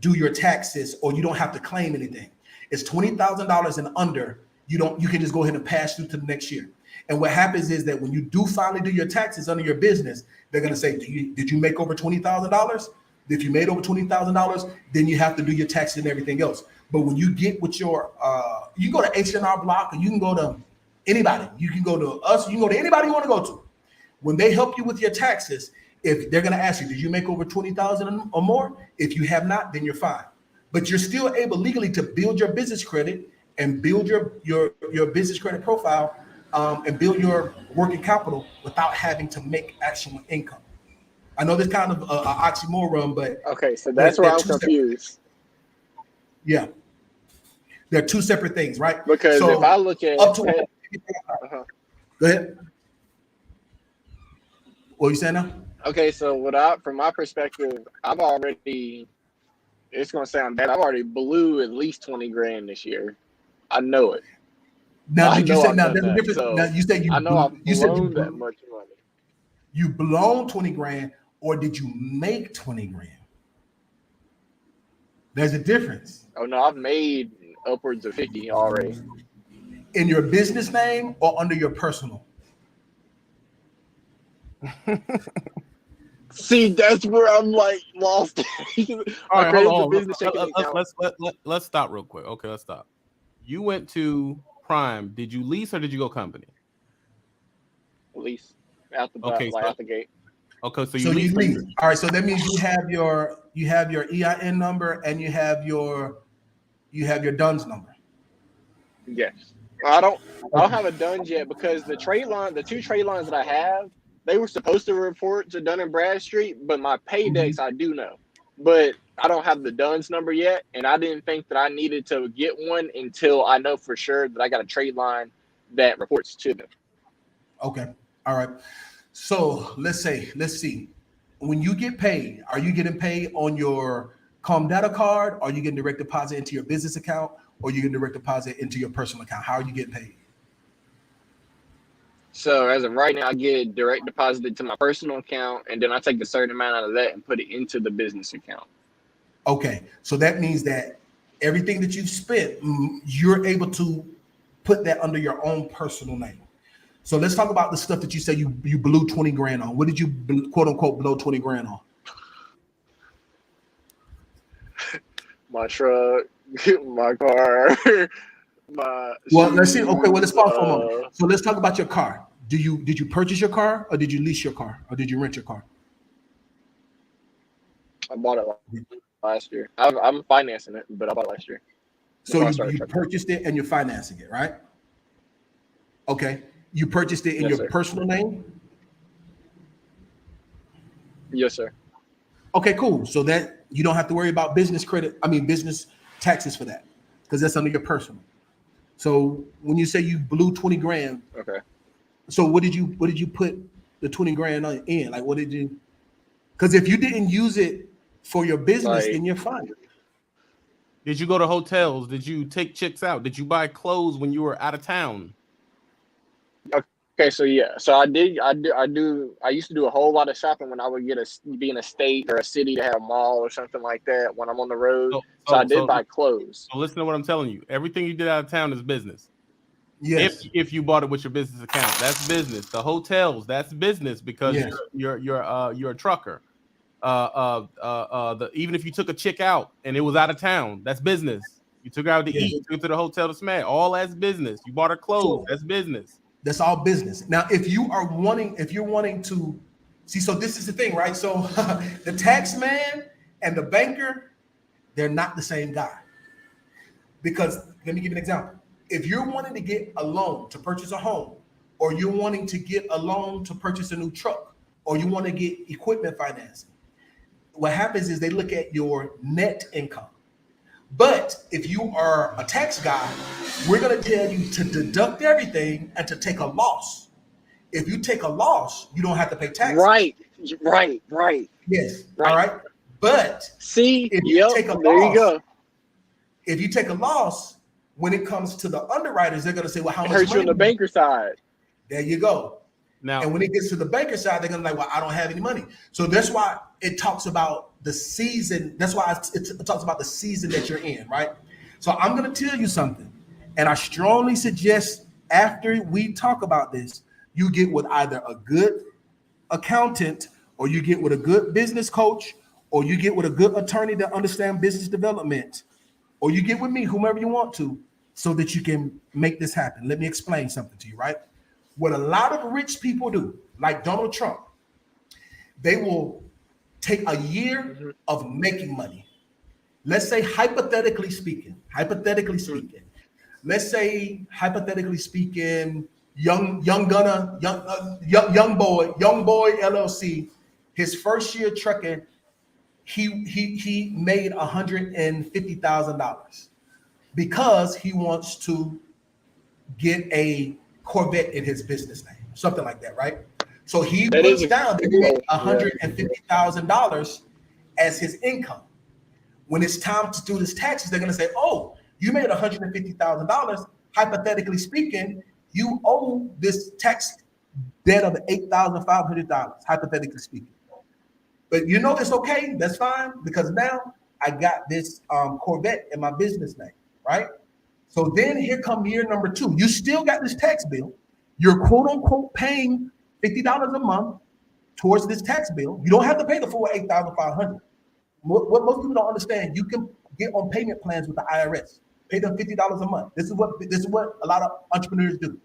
do your taxes or you don't have to claim anything. It's $20,000 and under, you can just go ahead and pass through to the next year. And what happens is that when you do finally do your taxes under your business, they're going to say, did you make over $20,000? If you made over $20,000, then you have to do your taxes and everything else. But when you get with your, you can go to H&R Block or you can go to anybody. You can go to us. You can go to anybody you want to go to. When they help you with your taxes, if they're going to ask you, did you make over $20,000 or more? If you have not, then you're fine. But you're still able legally to build your business credit and build your business credit profile and build your working capital without having to make actual income. I know this kind of an oxymoron, but okay, so that's where I'm confused. Yeah, they're two separate things, right? Because so if I look at up to go ahead. What are you saying now? Okay, so from my perspective, I've already. It's gonna sound bad. I've already blew at least 20 grand this year. I know it. Now, did you say now? There's a difference. So now, you said you. I know I've blown that much money. You blown 20 grand, or did you make 20 grand? There's a difference. Oh no, I've made upwards of 50 already. In your business name or under your personal? See, that's where I'm like lost. All right, hold on. Let's stop real quick. Okay, let's stop. You went to Prime. Did you lease or did you go company? Lease out the gate. Okay, so you lease. All right, so that means you have your EIN number and you have your DUNS number. Yes. I don't have a DUNS yet because the two trade lines that I have, they were supposed to report to Dun & Bradstreet, but my pay decks I do know. But I don't have the DUNS number yet, and I didn't think that I needed to get one until I know for sure that I got a trade line that reports to them. Okay. All right. So let's see. When you get paid, are you getting paid on your Com Data card? Or are you getting direct deposit into your business account? Or you getting direct deposit into your personal account? How are you getting paid? So as of right now, I get direct deposited to my personal account, and then I take a certain amount out of that and put it into the business account. Okay. So that means that everything that you've spent, you're able to put that under your own personal name. So let's talk about the stuff that you say you blew 20 grand on. What did you quote unquote blow 20 grand on? My truck, my car, my. Well, let's see. Okay, well, let's pause for a moment. So let's talk about your car. Did you purchase your car, or did you lease your car, or did you rent your car? I bought it last year. I'm financing it, but I bought it last year. So you purchased it and you're financing it, right? Okay. You purchased it in your personal name? Yes, sir. Okay, cool. So that you don't have to worry about business taxes for that, because that's under your personal. So when you say you blew 20 grand, okay. So what did you put the 20 grand in? Like, what did you? Because if you didn't use it for your business, then you're fine. Did you go to hotels? Did you take chicks out? Did you buy clothes when you were out of town? Okay, so yeah, so I used to do a whole lot of shopping when I would be in a state or a city to have a mall or something like that when I'm on the road. So I did buy clothes. So listen to what I'm telling you. Everything you did out of town is business. Yes. If you bought it with your business account, that's business. The hotels, that's business, because you're a trucker. Even if you took a chick out and it was out of town, that's business. You took her out to eat, took her to the hotel to smash, all that's business. You bought her clothes, that's business. That's all business. Now, if you're wanting to see, so this is the thing, right? So the tax man and the banker, they're not the same guy. Because let me give you an example. If you're wanting to get a loan to purchase a home, or you're wanting to get a loan to purchase a new truck, or you want to get equipment financing, what happens is they look at your net income. But if you are a tax guy, we're going to tell you to deduct everything and to take a loss. If you take a loss, you don't have to pay taxes. Right. Yes. Right. All right. But see, if you take a there loss, you go. If you take a loss, when it comes to the underwriters, they're going to say, well, how much hurts money you on the banker side. There you go. Now, and when it gets to the banker side, they're going to be like, well, I don't have any money. So that's why it talks about the season. That's why it talks about the season that you're in, right? So I'm going to tell you something. And I strongly suggest after we talk about this, you get with either a good accountant, or you get with a good business coach, or you get with a good attorney that understands business development, or you get with me, whomever you want to, so that you can make this happen. Let me explain something to you, right? What a lot of rich people do, like Donald Trump, they will take a year of making money. Let's say hypothetically speaking, let's say hypothetically speaking, young boy LLC, his first year trucking, he made $150,000 because he wants to get a Corvette in his business name, something like that, right? So he puts down $150,000 as his income. When it's time to do his taxes, they're going to say, oh, you made $150,000. Hypothetically speaking, you owe this tax debt of $8,500, hypothetically speaking. But you know it's okay, that's fine, because now I got this Corvette in my business name, right? So then here come year number 2. You still got this tax bill. You're quote unquote paying $50 a month towards this tax bill. You don't have to pay the full $8,500. What most people don't understand, you can get on payment plans with the IRS. Pay them $50 a month. This is what a lot of entrepreneurs do.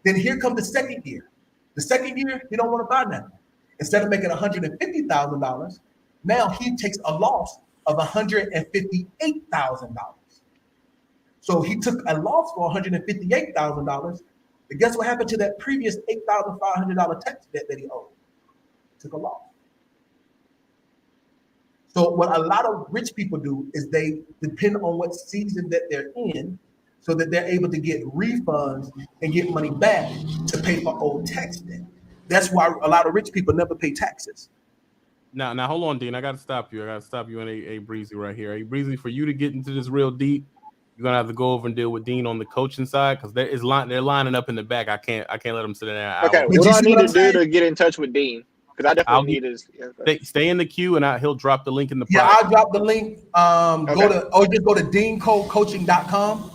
Then here comes the second year. The second year, he don't want to buy nothing. Instead of making $150,000, now he takes a loss of $158,000. So he took a loss for $158,000. But guess what happened to that previous $8,500 tax debt that he owed? Took a loss. So what a lot of rich people do is they depend on what season that they're in, so that they're able to get refunds and get money back to pay for old tax debt. That's why a lot of rich people never pay taxes. Now, hold on, Dean. I got to stop you. In a breezy right here. A breezy, for you to get into this real deep, you're gonna have to go over and deal with Dean on the coaching side, because they're lining up in the back. I can't let them sit there. Okay, what do I need to do to get in touch with Dean? Because I definitely need his. Stay in the queue, and he'll drop the link in the. Yeah, I'll drop the link. Just go to deancocoaching.com.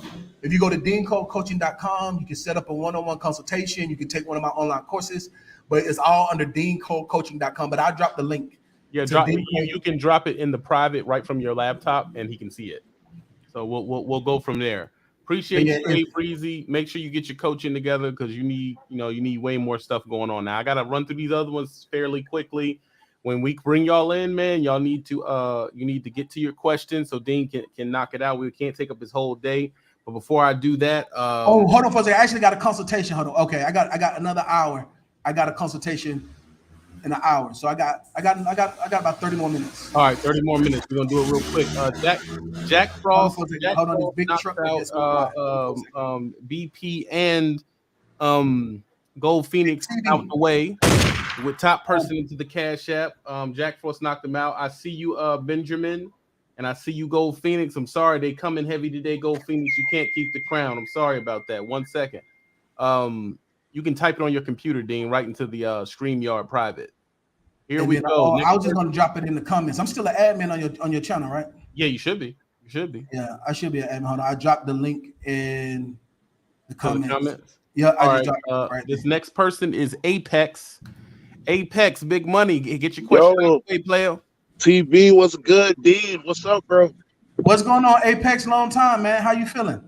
If you go to deancodecoaching.com, you can set up a one-on-one consultation. You can take one of my online courses, but it's all under deancodecoaching.com. But I'll drop the link. Yeah, you can drop it in the private right from your laptop, and he can see it. So we'll go from there. Appreciate you, Dave Breezy. Make sure you get your coaching together because you need way more stuff going on. Now I gotta run through these other ones fairly quickly. When we bring y'all in, man, y'all need to get to your questions so Dean can knock it out. We can't take up his whole day. But before I do that, hold on for a second. I actually got a consultation. Hold on. Okay, I got another hour. I got a consultation in an hour. So I got about 30 more minutes. All right, 30 more minutes. We're gonna do it real quick. Jack Frost. Hold on, this big truck out, BP and Gold Phoenix out the way with top person into the Cash App. Jack Frost knocked him out. I see you, Benjamin, and I see you, Gold Phoenix. I'm sorry, they coming heavy today, Gold Phoenix. You can't keep the crown. I'm sorry about that. 1 second. You can type it on your computer, Dean, right into the StreamYard private. Here we go. I was just going to drop it in the comments. I'm still an admin on your channel, right? Yeah, you should be. You should be. Yeah, I should be an admin. Hold on. I dropped the link in the comments. Yeah, I just dropped it right this there. Next person is Apex. Apex, big money. Get your question out, hey, player. TV, what's good, Dean? What's up, bro? What's going on, Apex? Long time, man. How you feeling?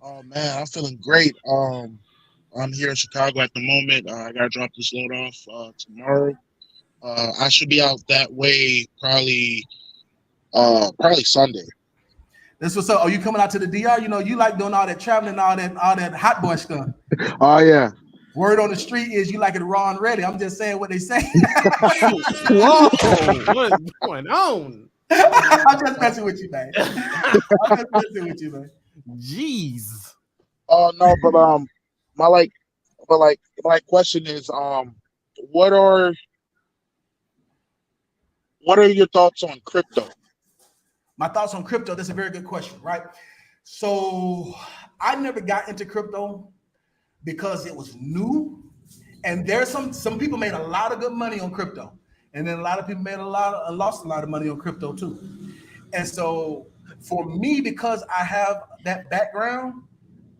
Oh man, I'm feeling great. I'm here in Chicago at the moment. I gotta drop this load off tomorrow. I should be out that way probably Sunday. That's what's up. Are you coming out to the DR? You know, you like doing all that traveling, all that hot boy stuff. Oh yeah. Word on the street is you like it raw and ready. I'm just saying what they say. Whoa, what's going on? I'm just messing with you, man. Jeez. Oh no, but my question is what are your thoughts on crypto? My thoughts on crypto, that's a very good question, right? So I never got into crypto because it was new. And there's some people made a lot of good money on crypto. And then a lot of people lost a lot of money on crypto too. And so for me, because I have that background,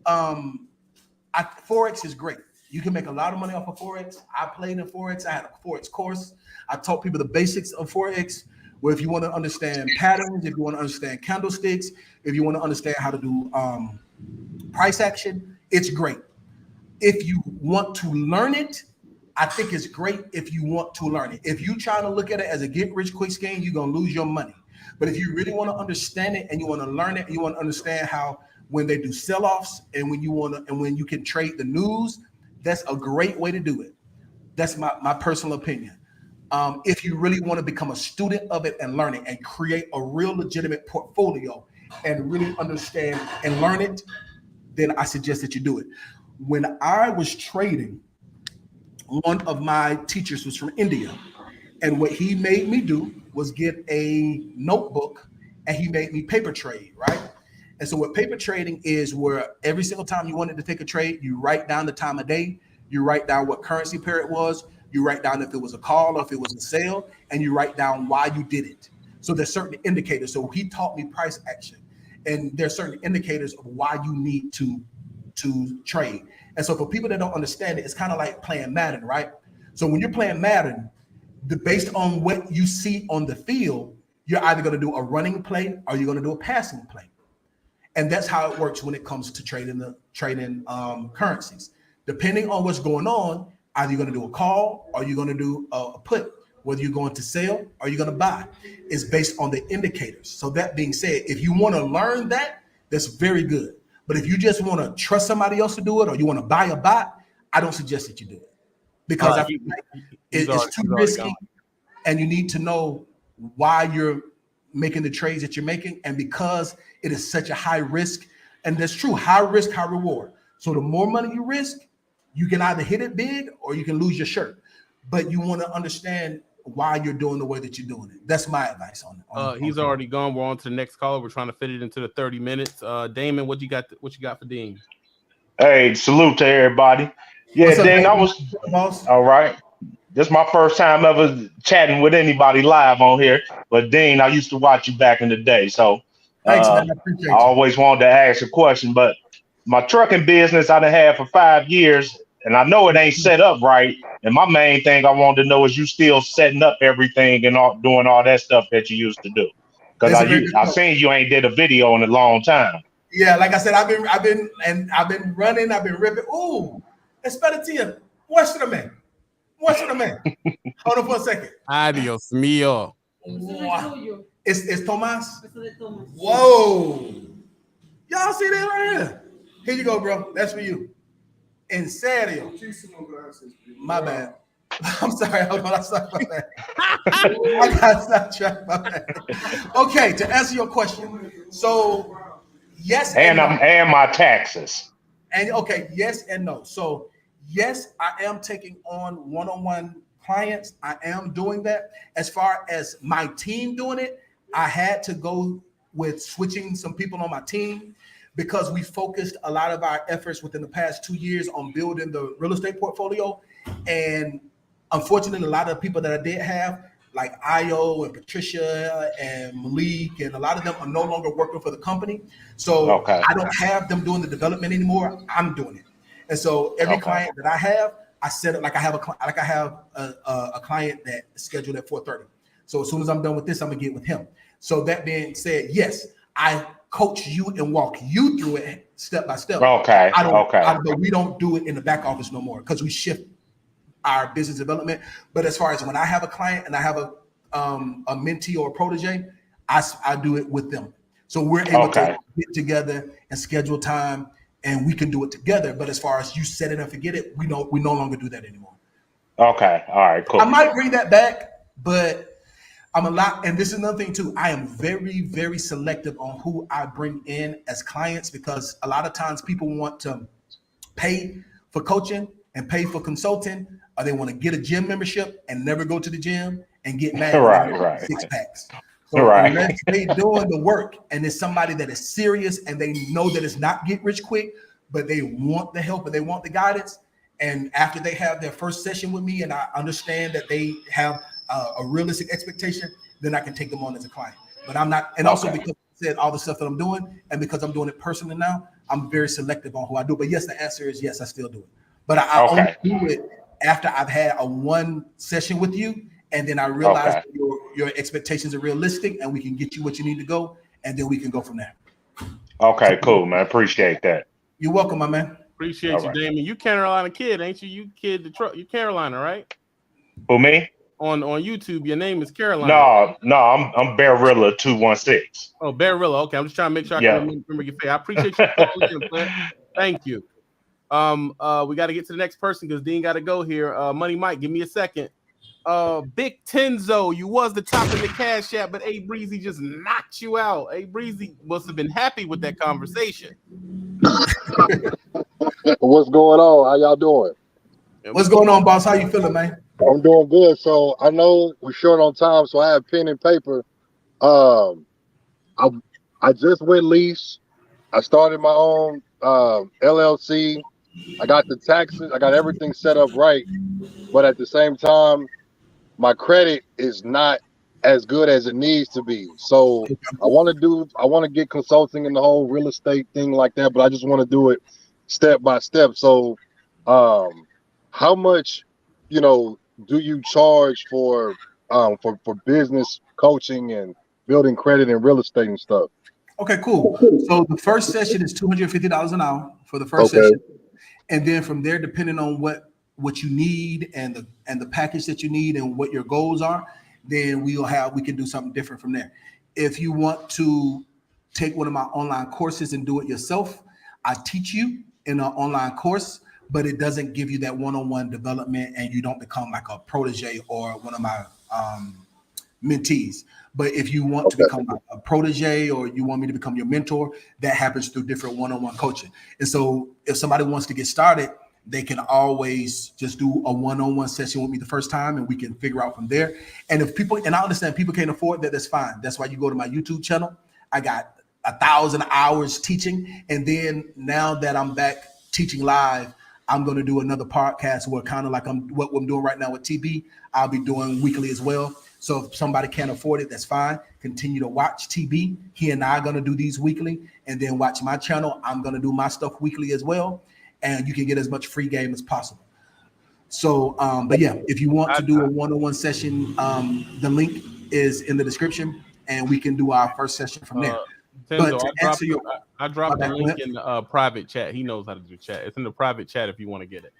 Forex is great. You can make a lot of money off of Forex. I played in Forex. I had a Forex course. I taught people the basics of Forex, where if you want to understand patterns, if you want to understand candlesticks, if you want to understand how to do price action, it's great. If you want to learn it, I think it's great if you want to learn it. If you're trying to look at it as a get-rich-quick scheme, you're going to lose your money. But if you really want to understand it and you want to learn it, and you want to understand how when they do sell-offs and when you can trade the news, that's a great way to do it. That's my personal opinion. If you really want to become a student of it and learn it and create a real legitimate portfolio and really understand and learn it, then I suggest that you do it. When I was trading, one of my teachers was from India, and what he made me do was get a notebook and he made me paper trade, right? And so what paper trading is, where every single time you wanted to take a trade, you write down the time of day, you write down what currency pair it was, you write down if it was a call or if it was a sale, and you write down why you did it. So there's certain indicators. So he taught me price action, and there's certain indicators of why you need to trade. And so for people that don't understand it, it's kind of like playing Madden, right? So when you're playing Madden, based on what you see on the field, you're either going to do a running play or you're going to do a passing play. And that's how it works when it comes to trading currencies. Depending on what's going on, either you're going to do a call or you're going to do a put. Whether you're going to sell or you're going to buy, is based on the indicators. So that being said, if you want to learn that, that's very good. But if you just want to trust somebody else to do it, or you want to buy a bot, I don't suggest that you do it, because I feel like it's too risky, and you need to know why you're making the trades that you're making. And because it is such a high risk, and that's true, high risk, high reward. So the more money you risk, you can either hit it big or you can lose your shirt. But you want to understand why you're doing the way that you're doing it. That's my advice on it. He's already gone. We're on to the next caller. We're trying to fit it into the 30 minutes. Damon, what you got for Dean? Hey, salute to everybody. Yeah, Dean, I was all right. This is my first time ever chatting with anybody live on here. But Dean, I used to watch you back in the day. So thanks, man. I appreciate I always wanted to ask a question, but my trucking business I done had for 5 years, and I know it ain't set up right. And my main thing I wanted to know is you still setting up everything and all, doing all that stuff that you used to do. Because I seen you ain't did a video in a long time. Yeah, like I said, I've been running, I've been ripping. Ooh, Esperatia, muéstrame, man. Hold on for a second. Adios mío. Wow. It's Tomas. Whoa. Y'all see that right here? Here you go, bro. That's for you. En serio. My bad. I'm sorry. Hold on. I stopped my bad. I got sidetracked. My bad. Okay, to answer your question. So, yes. And my taxes. And okay, yes and no. So, yes, I am taking on one-on-one clients. I am doing that. As far as my team doing it, I had to go with switching some people on my team because we focused a lot of our efforts within the past 2 years on building the real estate portfolio. And unfortunately, a lot of the people that I did have, like Io and Patricia and Malik, and a lot of them are no longer working for the company. So I don't have them doing the development anymore. I'm doing it. And so every client that I have, I set it like I have a client that is scheduled at 4:30. So as soon as I'm done with this, I'm gonna get with him. So that being said, yes, I coach you and walk you through it step by step. But we don't do it in the back office no more because we shift our business development. But as far as when I have a client and I have a mentee or a protege, I do it with them. So we're able to get together and schedule time, and we can do it together. But as far as you set it and forget it, we no longer do that anymore. Okay. All right, cool. I might bring that back, but I'm a lot, and this is another thing too. I am very, very selective on who I bring in as clients because a lot of times people want to pay for coaching and pay for consulting, or they want to get a gym membership and never go to the gym and get mad at 6 packs. So unless they doing the work and it's somebody that is serious and they know that it's not get rich quick, but they want the help and they want the guidance. And after they have their first session with me and I understand that they have a realistic expectation, then I can take them on as a client. But I'm not, and also because I said all the stuff that I'm doing and because I'm doing it personally now, I'm very selective on who I do. But yes, the answer is yes, I still do it. But I only do it after I've had a one session with you, and then I realize that your expectations are realistic, and we can get you what you need to go, and then we can go from there. Okay, cool, man. Appreciate that. You're welcome, my man. Appreciate you, Damon. You Carolina kid, ain't you? You kid Detroit. You Carolina, right? Who, me? On YouTube, your name is Carolina. No, I'm Barilla 216. Oh, Barilla. Okay, I'm just trying to make sure I can remember your face. I appreciate you calling in, man. Thank you. We got to get to the next person because Dean got to go here. Money Mike, give me a second. Big Tenzo, you was the top in the Cash App, but A Breezy just knocked you out. A Breezy must have been happy with that conversation. What's going on? How y'all doing? What's going on, boss? How you feeling, man? I'm doing good. So I know we're short on time, so I have pen and paper. I just went Lease. I started my own LLC. I got the taxes. I got everything set up right, but at the same time, my credit is not as good as it needs to be. So I want to get consulting in the whole real estate thing like that, but I just want to do it step by step. So, how much, do you charge for business coaching and building credit and real estate and stuff? Okay, cool. So the first session is $250 an hour for the first session, and then from there, depending on what you need and the package that you need and what your goals are, then we can do something different from there. If you want to take one of my online courses and do it yourself, I teach you in an online course, but it doesn't give you that one-on-one development and you don't become like a protege or one of my mentees. But if you want to become a protege or you want me to become your mentor, that happens through different one-on-one coaching. And so if somebody wants to get started, they can always just do a one-on-one session with me the first time and we can figure out from there. And if people, and I understand people can't afford that, that's fine. That's why you go to my YouTube channel. I got 1,000 hours teaching. And then now that I'm back teaching live, I'm going to do another podcast where kind of like what I'm doing right now with TB, I'll be doing weekly as well. So if somebody can't afford it, that's fine. Continue to watch TB. He and I are going to do these weekly, and then watch my channel. I'm going to do my stuff weekly as well, and you can get as much free game as possible. So, but yeah, if you want to do a one-on-one session, the link is in the description, and we can do our first session from there. Tenzo, I dropped the link in the private chat. He knows how to do chat. It's in the private chat if you want to get it.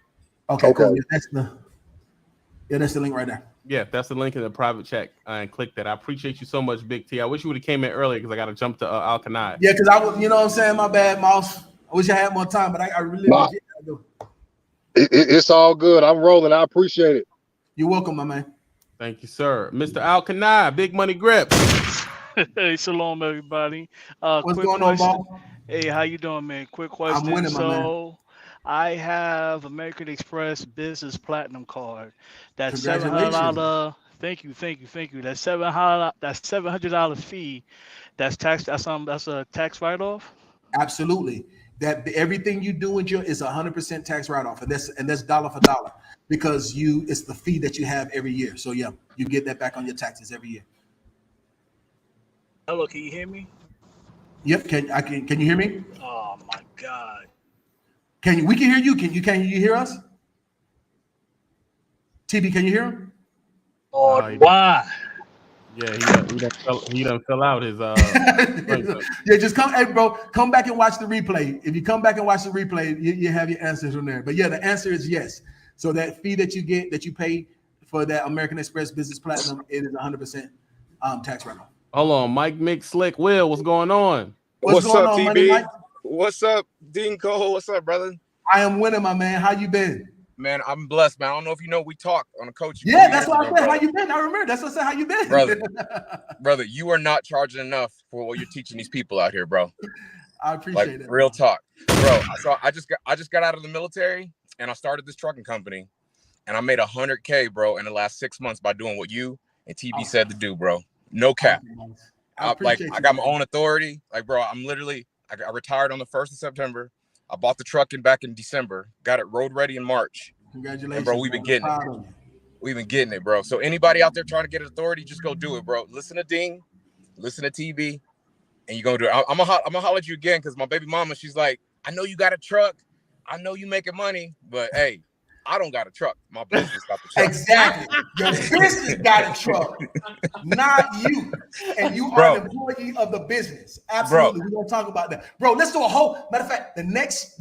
Okay. Cool. That's the link right there. Yeah, that's the link in the private chat, and click that. I appreciate you so much, Big T. I wish you would have came in earlier because I got to jump to Alkanai. Yeah, because I was, you know what I'm saying? My bad, Mouse. I wish I had more time, but I really do. It's all good. I'm rolling. I appreciate it. You're welcome, my man. Thank you, sir. Mr. Alkanai, Big Money Grip. Hey, shalom, everybody. What's Quick going on, question. Bob? Hey, how you doing, man? Quick question. I'm winning, my man. I have American Express Business Platinum card. That's Congratulations. $700. Thank you. That $700 fee. That's tax. That's a tax write-off. Absolutely. That everything you do is 100% tax write-off, and that's dollar for dollar because it's the fee that you have every year. So yeah, you get that back on your taxes every year. Hello, can you hear me? Yep. Can you hear me? Oh my God. We can hear you. Can you hear us? TB, can you hear him? Oh, why? Yeah, he done fill out his Yeah, just come, hey bro, come back and watch the replay. If you come back and watch the replay, you have your answers from there. But yeah, the answer is yes. So that fee that you pay for that American Express Business Platinum, it is 100% tax write-off. Hold on, Mike Mick Slick Will, what's going on? What's going up, on, TB? Money Mike? What's up, Dean Cole? What's up, brother? I am winning, my man. How you been? Man, I'm blessed, man. I don't know if you know, we talked on a coach. Yeah, that's what I said. How you been? I remember. That's what I said. How you been? Brother, you are not charging enough for what you're teaching these people out here, bro. I appreciate it. Real talk, bro. So I just got out of the military and I started this trucking company, and I made $100K, bro, in the last 6 months by doing what you and TB said to do, bro. No cap. I got my own authority. Like, bro, I retired on the 1st of September. I bought the truck back in December. Got it road ready in March. Congratulations, and bro. We've been getting it. We've been getting it, bro. So anybody out there trying to get authority, just go do it, bro. Listen to Ding, listen to TB, and you're gonna do it. I'm gonna holler at you again because my baby mama, she's like, I know you got a truck, I know you making money, but hey, I don't got a truck. My business got the truck. Exactly. Your business got a truck, not you. And you are an employee of the business. Absolutely. We're gonna talk about that. Bro, let's do a whole matter of fact. The next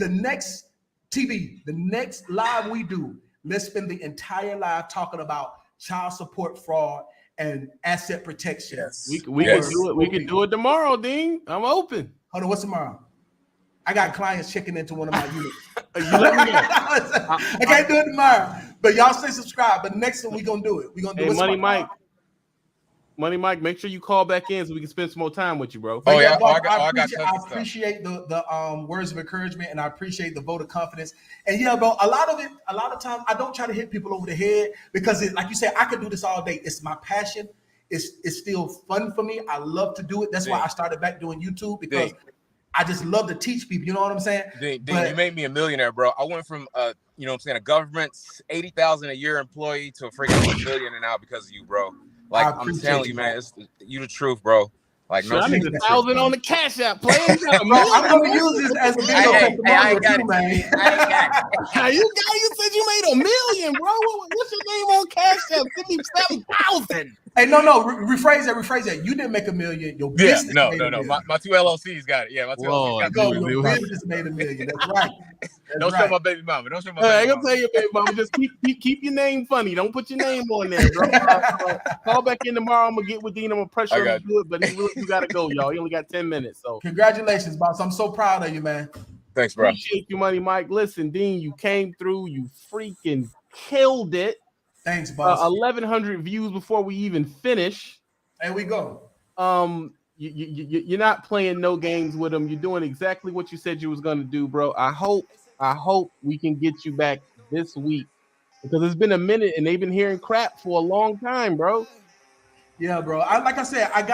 TV, the next live we do, let's spend the entire live talking about child support fraud and asset protection. Yes. We can do it. We can do it tomorrow, Dean. I'm open. Hold on, what's tomorrow? I got clients checking into one of my units. You let me know. I can't do it tomorrow, but y'all stay subscribed. But next one we gonna do it. We gonna do it. Money Mike, make sure you call back in so we can spend some more time with you, bro. Oh yeah, I appreciate the words of encouragement, and I appreciate the vote of confidence. And yeah, bro, a lot of times I don't try to hit people over the head because, like you said, I could do this all day. It's my passion. It's still fun for me. I love to do it. That's why I started back doing YouTube because I just love to teach people. You know what I'm saying? Dean, you made me a millionaire, bro. I went from a government $80,000 a year employee to a freaking $1 million now because of you, bro. Like I'm telling you, man, it's you the truth, bro. Like no, I need 1,000 on the Cash App, play. I'm gonna use this as a video testimonial too, man. You said you made $1 million, bro. What's your name on Cash App? Give me 7,000. Hey, no, rephrase that. You didn't make $1 million. Your business made $1 million. My 2 LLCs got it. Yeah, my 2 LLCs got it. Your business made $1 million. That's right. Don't show my baby mama. Don't show my baby mama. I gonna tell you, baby mama, just keep your name funny. Don't put your name on there, bro. Call back in tomorrow. I'm gonna get with Dean. I'm gonna pressure him to do it, but you gotta go, y'all. He only got 10 minutes. So congratulations, boss. I'm so proud of you, man. Thanks, bro. Appreciate you, Money Mike. Listen, Dean, you came through. You freaking killed it. Thanks, boss. 1,100 views before we even finish. There we go. You're not playing no games with them. You're doing exactly what you said you was gonna do, bro. I hope we can get you back this week because it's been a minute and they've been hearing crap for a long time, bro. Yeah, bro. Like I said, I'm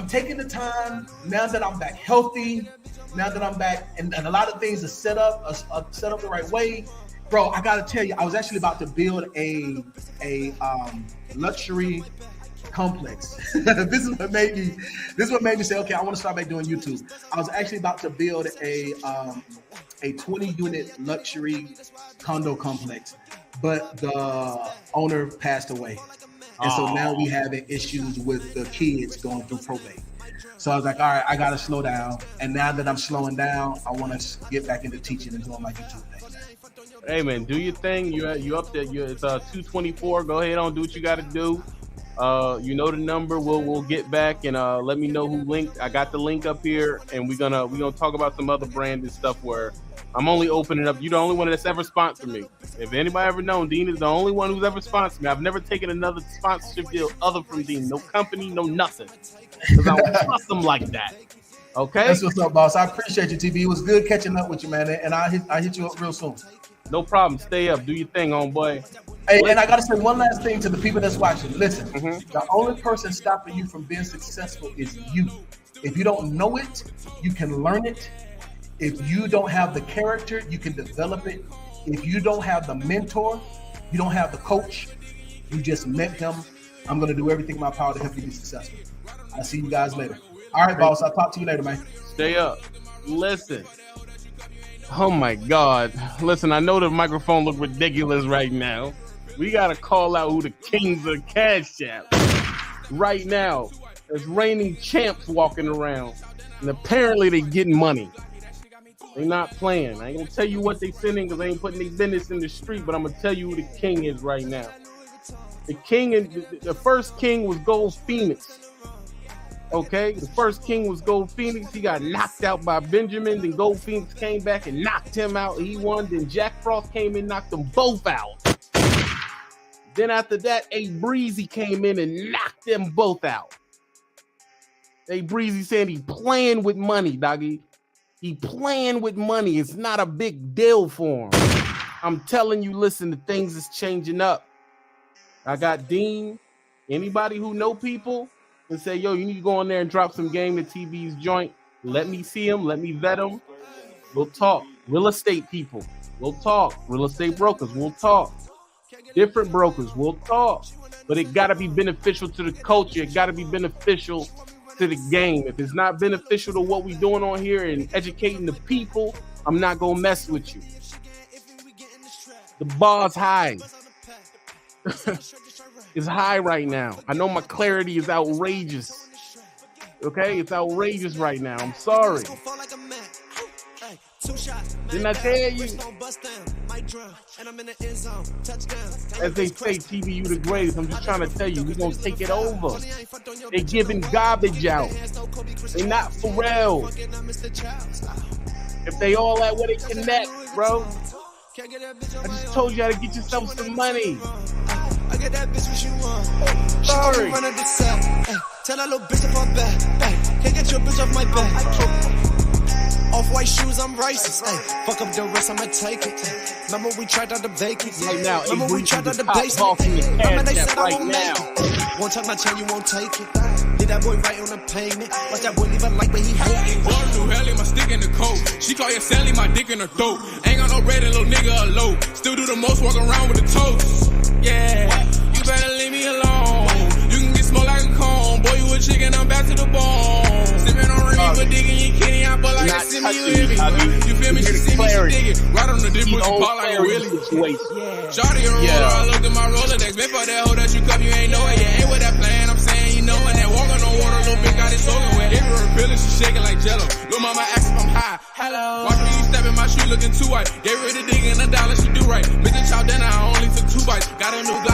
taking the time now that I'm back healthy, now that I'm back and a lot of things are set up the right way. Bro, I gotta tell you, I was actually about to build a luxury complex. This is what made me say, okay, I want to start back doing YouTube. I was actually about to build a 20-unit luxury condo complex, but the owner passed away. And so now we having issues with the kids going through probate. So I was like, all right, I gotta slow down. And now that I'm slowing down, I want to get back into teaching and doing my YouTube thing. Hey man, do your thing. You up there? It's 224. Go ahead on, do what you got to do. You know the number. We'll get back and let me know who linked. I got the link up here, and we're gonna talk about some other branded stuff where I'm only opening up. You're the only one that's ever sponsored me. If anybody ever known, Dean is the only one who's ever sponsored me. I've never taken another sponsorship deal other from Dean. No company, no nothing. Because I don't trust them like that. Okay. That's what's up, boss. I appreciate you, TB. It was good catching up with you, man. And I hit you up real soon. No problem. Stay up. Do your thing, homeboy. Hey, and I gotta say one last thing to the people that's watching. Listen, the only person stopping you from being successful is you. If you don't know it, you can learn it. If you don't have the character, you can develop it. If you don't have the mentor, you don't have the coach, you just met him. I'm gonna do everything in my power to help you be successful. I'll see you guys later. All right, boss. I'll talk to you later, man. Stay up. Listen. Oh my God. Listen, I know the microphone look ridiculous right now. We gotta call out who the kings of Cash App. Right now, there's reigning champs walking around, and apparently they getting money. They not playing. I ain't gonna tell you what they sending because they ain't putting their business in the street, but I'm gonna tell you who the king is right now. The king, and the first king was Gold Phoenix. Okay, the first king was Gold Phoenix. He got knocked out by Benjamin. Then Gold Phoenix came back and knocked him out. He won. Then Jack Frost came in, knocked them both out. Then after that, A Breezy came in and knocked them both out. A Breezy said he playing with money, doggy. He playing with money. It's not a big deal for him. I'm telling you, listen, the things is changing up. I got Dean. Anybody who know people and say, yo, you need to go in there and drop some game at TV's joint. Let me see him. Let me vet him. We'll talk. Real estate people. We'll talk. Real estate brokers. We'll talk. Different brokers. We'll talk. But it got to be beneficial to the culture. It got to be beneficial to the game. If it's not beneficial to what we're doing on here and educating the people, I'm not going to mess with you. The bar's high. It's high right now. I know my clarity is outrageous. Okay? It's outrageous right now. I'm sorry. Didn't I tell you? As they say, TV, you the greatest. I'm just trying to tell you, we're going to take it over. They're giving garbage out. They're not for real. If they all at where they connect, bro. I just told you how to get yourself some money. I get that bitch what you want. Sorry. Tell that little bitch off my back. Can't get your bitch off my back. Off-white shoes, I'm racist. Fuck up the rest, I'ma take it. Remember we tried out the vacant. Right now, remember we tried out the basement. Remember they said I won't make it. Won't touch my chain, you won't take it. Did that boy right on the payment? Watch that boy leave a like, but he hate it. Born through hell, my stick in the coat. She call you Sally, my dick in her throat. Ain't got no bread, little nigga alone. Still do the most, walk around with the toast. Yeah, you better leave me alone. You can get small like a cone. Boy, you a chicken, I'm back to the bone. Sipping on Remy, but digging your kitty, I bought like a semi living. You feel me? She see me, she dig it. Right on the dip, but you ball like a Willie. Shawty a roller, I looked at my Rolodex. Man, fuck that hoe that you cup, you ain't know it. Yeah, ain't with that plan, I'm saying you know it. That walk on no water, little bitch got it soaking wet. Every revealing, she shaking like jello. Lil' mama asked if I'm high. Hello. Watch me, you step in my shoe looking too white. Gave her the dig and $1, she do right. Mr. Chow dinner, I only took 2 bites. Got a new glass.